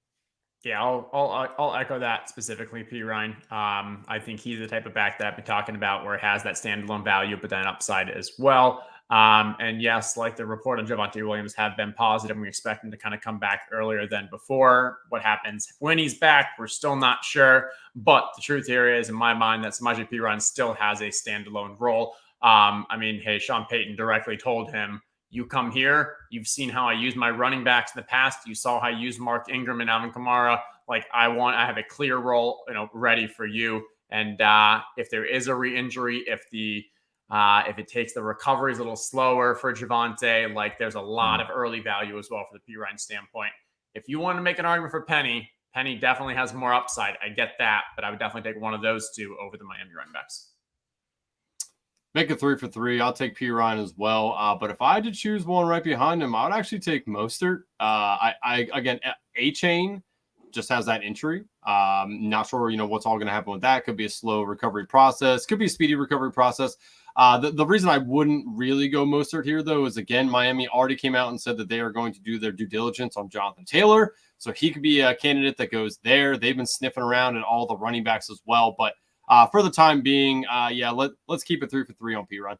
Yeah, I'll echo that, specifically P. Ryan. I think he's the type of back that I've been talking about, where it has that standalone value, but then upside as well. And yes, like the report on Javonte Williams have been positive. We expect him to kind of come back earlier than before. What happens when he's back, we're still not sure. But the truth here is, in my mind, that Samaje P. Ryan still has a standalone role. Hey, Sean Payton directly told him, you come here, you've seen how I use my running backs in the past. You saw how I use Mark Ingram and Alvin Kamara. Like, I have a clear role, ready for you. And if there is a re-injury, if it takes the recovery is a little slower for Javonte, like, there's a lot of early value as well for the P. Ryan standpoint. If you want to make an argument for Penny definitely has more upside. I get that, but I would definitely take one of those two over the Miami running backs. Make it 3 for 3. I'll take P. Ryan as well. But if I had to choose one right behind him, I would actually take Mostert. Again, A-Chain just has that injury. Not sure, what's all going to happen with that. Could be a slow recovery process. Could be a speedy recovery process. The reason I wouldn't really go Mostert here, though, is, again, Miami already came out and said that they are going to do their due diligence on Jonathan Taylor. So he could be a candidate that goes there. They've been sniffing around at all the running backs as well. But for the time being, let's keep it 3 for 3 on P. Ryan.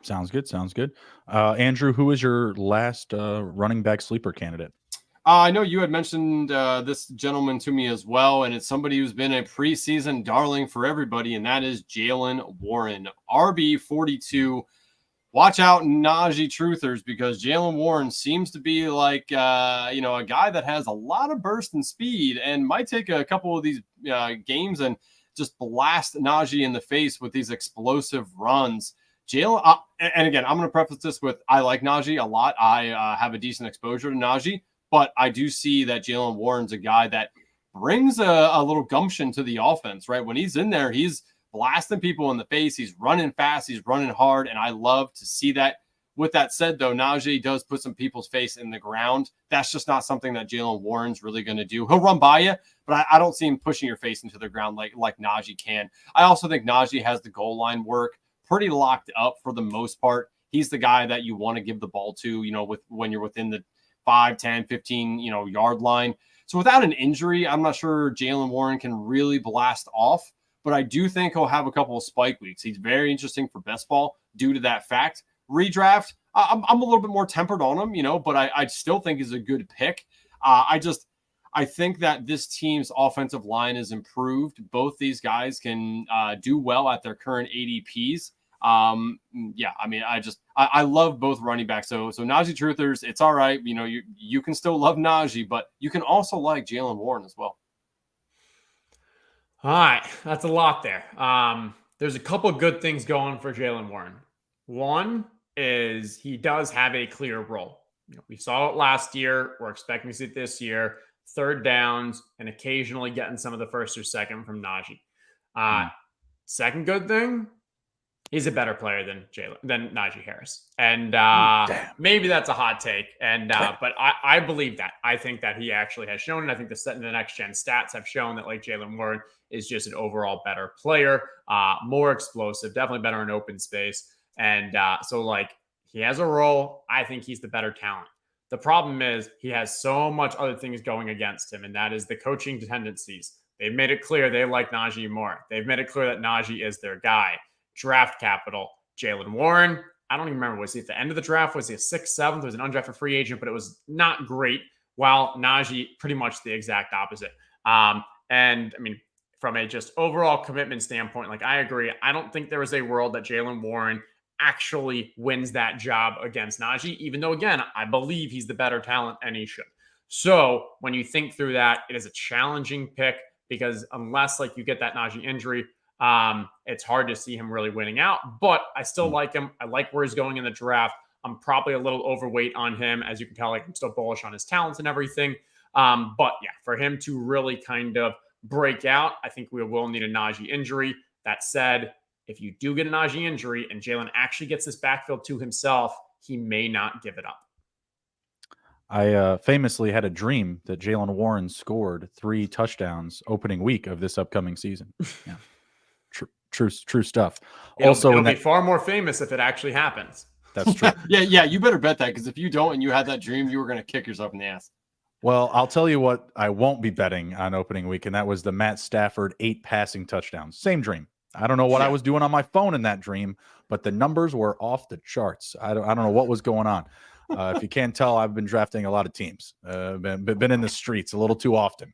Sounds good. Andrew, who is your last running back sleeper candidate? I know you had mentioned this gentleman to me as well, and it's somebody who's been a preseason darling for everybody, and that is Jaylen Warren, RB42. Watch out, Najee truthers, because Jaylen Warren seems to be like, a guy that has a lot of burst and speed and might take a couple of these games and just blast Najee in the face with these explosive runs. Jaylen, and again, I'm going to preface this with, I like Najee a lot. I have a decent exposure to Najee, but I do see that Jaylen Warren's a guy that brings a little gumption to the offense, right? When he's in there, he's blasting people in the face. He's running fast. He's running hard, and I love to see that. With that said, though, Najee does put some people's face in the ground. That's just not something that Jaylen Warren's really going to do. He'll run by you, but I don't see him pushing your face into the ground like Najee can. I also think Najee has the goal line work pretty locked up for the most part. He's the guy that you want to give the ball to, when you're within the 5, 10, 15, yard line. So without an injury, I'm not sure Jaylen Warren can really blast off, but I do think he'll have a couple of spike weeks. He's very interesting for best ball due to that fact. Redraft, I'm a little bit more tempered on him, but I still think he's a good pick. I think that this team's offensive line is improved. Both these guys can do well at their current ADPs. I love both running backs. So Najee truthers, it's all right. You can still love Najee, but you can also like Jaylen Warren as well. All right. That's a lot there. There's a couple of good things going for Jaylen Warren. One is he does have a clear role. We saw it last year. We're expecting to see it this year. third downs, and occasionally getting some of the first or second from Najee. Second good thing, he's a better player than Najee Harris. And maybe that's a hot take. And but I believe that. I think that he actually has shown it. I think the next gen stats have shown that like Jaylen Warren is just an overall better player, more explosive, definitely better in open space. And so like he has a role. I think he's the better talent. The problem is he has so much other things going against him, and that is the coaching tendencies. They've made it clear they like Najee more. They've made it clear that Najee is their guy. Draft capital. Jaylen Warren, I don't even remember. Was he at the end of the draft? Was he a 6th, 7th? Was an undrafted free agent, but it was not great. While Najee, pretty much the exact opposite. And I mean, from a just overall commitment standpoint, like I agree. I don't think there is a world that Jaylen Warren actually wins that job against Najee, even though, again, I believe he's the better talent and he should. So when you think through that, it is a challenging pick because unless like you get that Najee injury, it's hard to see him really winning out, but I still like him. I like where he's going in the draft. I'm probably a little overweight on him. As you can tell, like I'm still bullish on his talents and everything. But yeah, for him to really kind of break out, I think we will need a Najee injury. That said, if you do get a Najee injury and Jaylen actually gets this backfield to himself, he may not give it up. I famously had a dream that Jaylen Warren scored 3 touchdowns opening week of this upcoming season. Yeah. True stuff. It'll be far more famous if it actually happens. That's true. yeah. You better bet that because if you don't and you had that dream, you were going to kick yourself in the ass. Well, I'll tell you what I won't be betting on opening week, and that was the Matt Stafford 8 passing touchdowns. Same dream. I don't know what I was doing on my phone in that dream, but the numbers were off the charts. I don't know what was going on. If you can't tell, I've been drafting a lot of teams. Been in the streets a little too often.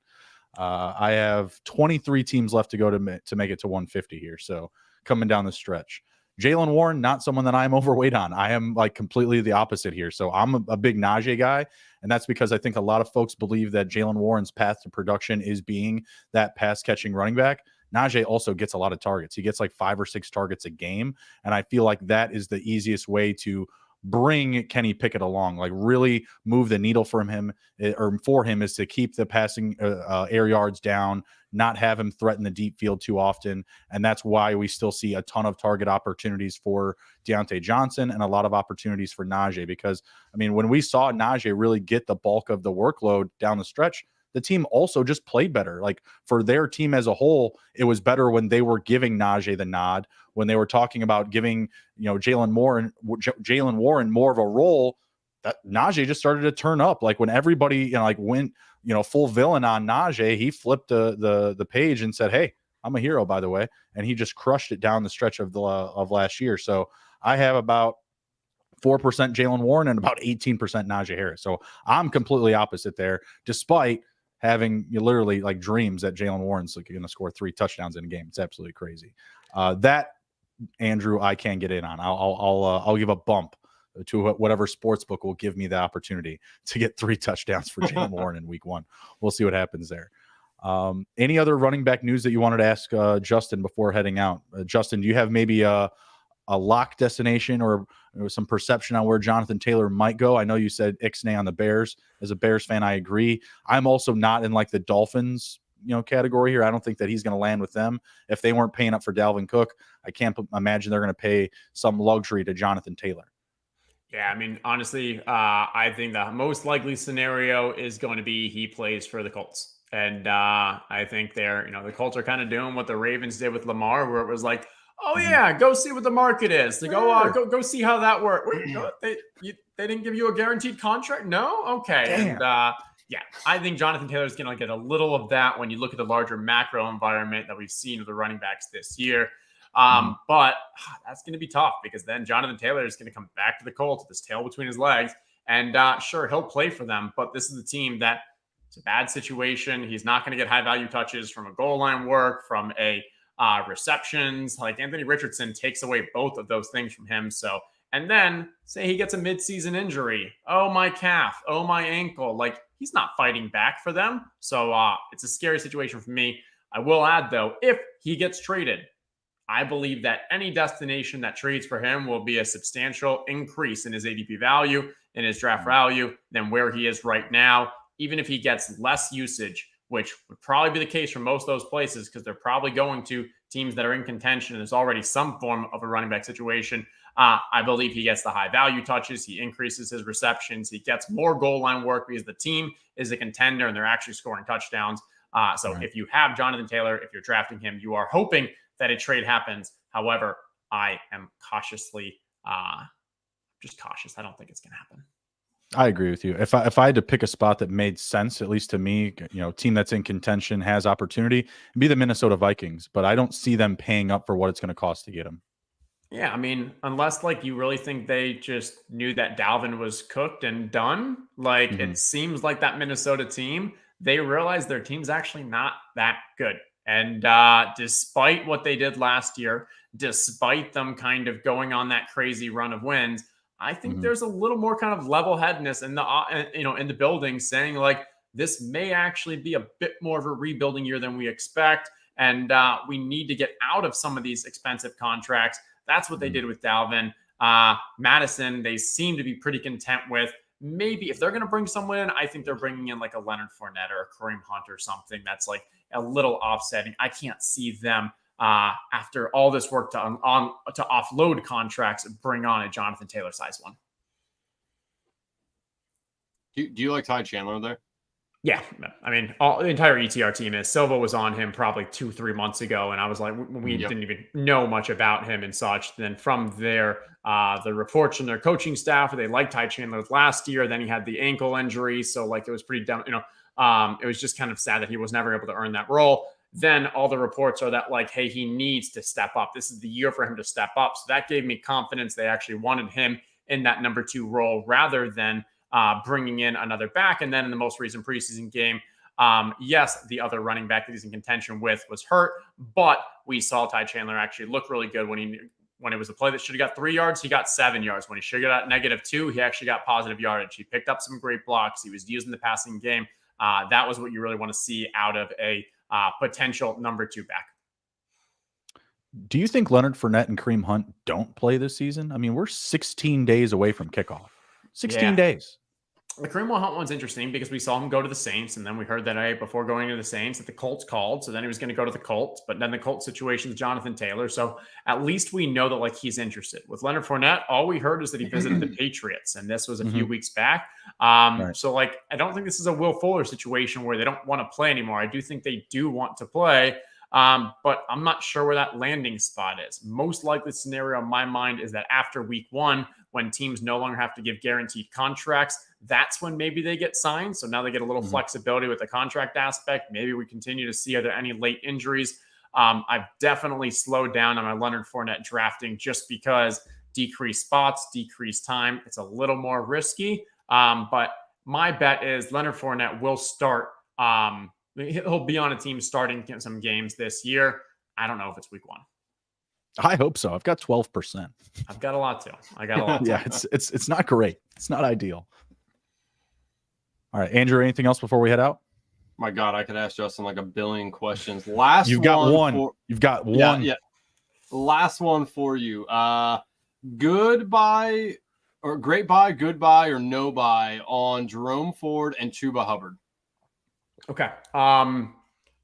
I have 23 teams left to go to make it to 150 here. So coming down the stretch, Jaylen Warren, not someone that I'm overweight on. I am like completely the opposite here. So I'm a big Najee guy. And that's because I think a lot of folks believe that Jaylen Warren's path to production is being that pass catching running back. Najee also gets a lot of targets. He gets like 5 or 6 targets a game. And I feel like that is the easiest way to bring Kenny Pickett along, like really move the needle for him is to keep the passing air yards down, not have him threaten the deep field too often. And that's why we still see a ton of target opportunities for Deontay Johnson and a lot of opportunities for Najee, because I mean, when we saw Najee really get the bulk of the workload down the stretch, the team also just played better. Like for their team as a whole, it was better when they were giving Najee the nod, when they were talking about giving, Jaylen Warren more of a role. That Najee just started to turn up. Like when everybody, went, full villain on Najee, he flipped the page and said, "Hey, I'm a hero, by the way," and he just crushed it down the stretch of last year. So I have about 4% Jaylen Warren and about 18% Najee Harris. So I'm completely opposite there, despite having literally like dreams that Jaylen Warren's like going to score 3 touchdowns in a game. It's absolutely crazy. That Andrew, I can get in on. I'll give a bump to whatever sports book will give me the opportunity to get 3 touchdowns for Jaylen Warren in week 1. We'll see what happens there. Any other running back news that you wanted to ask Justin before heading out? Justin, do you have maybe a lock destination or some perception on where Jonathan Taylor might go? I know you said Ixnay on the Bears. As a Bears fan, I agree. I'm also not in like the Dolphins, category here. I don't think that he's going to land with them. If they weren't paying up for Dalvin Cook, I can't imagine they're going to pay some luxury to Jonathan Taylor. Yeah, I mean, honestly, I think the most likely scenario is going to be he plays for the Colts. And I think the Colts are kind of doing what the Ravens did with Lamar, where it was like, oh yeah, go see what the market is. To go see how that worked. Wait, they didn't give you a guaranteed contract? No? Okay. Damn. And yeah, I think Jonathan Taylor is going to get a little of that when you look at the larger macro environment that we've seen with the running backs this year. But that's going to be tough because then Jonathan Taylor is going to come back to the Colts with his tail between his legs. And sure, he'll play for them, but this is a team that it's a bad situation. He's not going to get high value touches from a goal line work, from a receptions. Like Anthony Richardson takes away both of those things from him. So, and then say he gets a midseason injury. Oh, my calf. Oh, my ankle. Like he's not fighting back for them. So it's a scary situation for me. I will add though, if he gets traded, I believe that any destination that trades for him will be a substantial increase in his ADP value, in his draft value than where he is right now. even if he gets less usage, which would probably be the case for most of those places because they're probably going to teams that are in contention and there's already some form of a running back situation. I believe he gets the high value touches. He increases his receptions. He gets more goal line work because the team is a contender and they're actually scoring touchdowns. So if you have Jonathan Taylor, if you're drafting him, you are hoping that a trade happens. However, I am cautiously just cautious. I don't think it's going to happen. I agree with you. If I had to pick a spot that made sense, at least to me, team that's in contention has opportunity, it'd be the Minnesota Vikings, but I don't see them paying up for what it's going to cost to get him. Yeah, I mean, unless like you really think they just knew that Dalvin was cooked and done, like it seems like that Minnesota team, they realized their team's actually not that good. And despite what they did last year, despite them kind of going on that crazy run of wins, I think there's a little more kind of level-headedness in the in the building, saying like this may actually be a bit more of a rebuilding year than we expect, and we need to get out of some of these expensive contracts. That's what they did with Dalvin. Madison, they seem to be pretty content with. Maybe if they're going to bring someone in, I think they're bringing in like a Leonard Fournette or a Kareem Hunt or something that's like a little offsetting. I can't see them after all this work to offload contracts, bring on a Jonathan Taylor size one. Do you like Ty Chandler there? Yeah, I mean, the entire ETR team is. Silva was on him probably 2-3 months ago, and I was like, we didn't even know much about him and such. Then from there, the reports from their coaching staff, they liked Ty Chandler last year. Then he had the ankle injury, so like it was pretty dumb. It was just kind of sad that he was never able to earn that role. Then all the reports are that like, hey, he needs to step up. This is the year for him to step up. So that gave me confidence. They actually wanted him in that number 2 role rather than bringing in another back. And then in the most recent preseason game, yes, the other running back that he's in contention with was hurt, but we saw Ty Chandler actually look really good when it was a play that should have got 3 yards, he got 7 yards. When he should have got -2, he actually got positive yardage. He picked up some great blocks. He was using the passing game. That was what you really want to see out of a potential number 2 back. Do you think Leonard Fournette and Kareem Hunt don't play this season? I mean, we're 16 days away from kickoff. 16 days. The Kareem Hunt one's interesting because we saw him go to the Saints, and then we heard that before going to the Saints that the Colts called, so then he was going to go to the Colts, but then the Colts situation is Jonathan Taylor, so at least we know that like he's interested. With Leonard Fournette, all we heard is that he visited the Patriots, and this was a few weeks back. So like I don't think this is a Will Fuller situation where they don't want to play anymore. I do think they do want to play, but I'm not sure where that landing spot is. Most likely scenario in my mind is that after week 1, when teams no longer have to give guaranteed contracts, that's when maybe they get signed. So now they get a little flexibility with the contract aspect. Maybe we continue to see, are there any late injuries? I've definitely slowed down on my Leonard Fournette drafting just because decreased spots, decreased time. It's a little more risky. But my bet is Leonard Fournette will start. He'll be on a team starting some games this year. I don't know if it's week 1. I hope so. I've got 12%. I've got a lot too. Yeah, it's not great. It's not ideal. All right, Andrew, anything else before we head out? My God, I could ask Justin like a billion questions. You've got one. You've got one. Yeah. Last one for you. Goodbye or great buy, goodbye or no buy on Jerome Ford and Chuba Hubbard. Okay.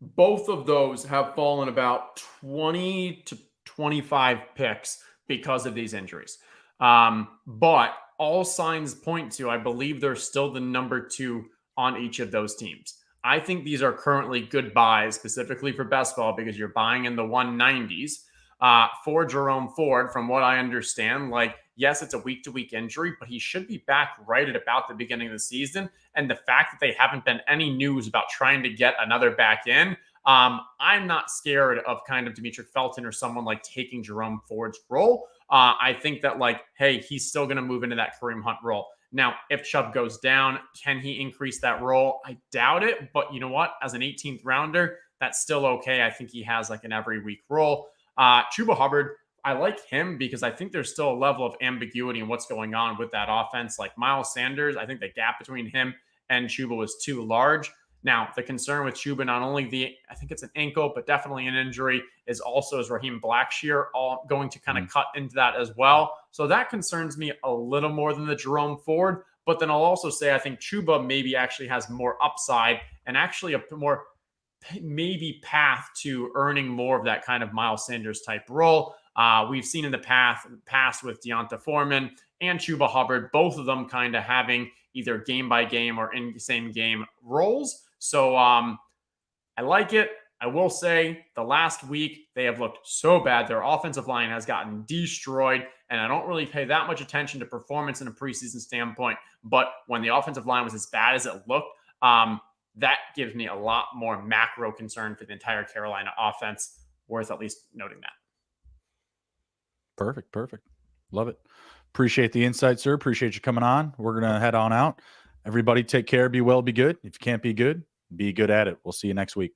Both of those have fallen about 20 to 25 picks because of these injuries. But all signs point to, I believe they're still the number 2 on each of those teams. I think these are currently good buys, specifically for best ball, because you're buying in the 190s. For Jerome Ford, from what I understand, like, yes, it's a week-to-week injury, but he should be back right at about the beginning of the season. And the fact that they haven't been any news about trying to get another back in, I'm not scared of kind of Demetric Felton or someone like taking Jerome Ford's role. I think that like, hey, he's still going to move into that Kareem Hunt role. Now, if Chubb goes down, can he increase that role? I doubt it, but you know what? As an 18th rounder, that's still okay. I think he has like an every week role. Chuba Hubbard, I like him because I think there's still a level of ambiguity in what's going on with that offense. Like Miles Sanders, I think the gap between him and Chuba was too large. Now, the concern with Chuba, not only I think it's an ankle, but definitely an injury, is also is Raheem Blackshear all going to kind of cut into that as well. So that concerns me a little more than the Jerome Ford. But then I'll also say I think Chuba maybe actually has more upside and actually a more maybe path to earning more of that kind of Miles Sanders type role. We've seen in the past with Deonta Foreman and Chuba Hubbard, both of them kind of having either game by game or in the same game roles. So I like it. I will say the last week they have looked so bad. Their offensive line has gotten destroyed, and I don't really pay that much attention to performance in a preseason standpoint. But when the offensive line was as bad as it looked, that gives me a lot more macro concern for the entire Carolina offense. Worth at least noting that. Perfect. Love it. Appreciate the insight, sir. Appreciate you coming on. We're going to head on out. Everybody take care. Be well, be good. If you can't be good at it. We'll see you next week.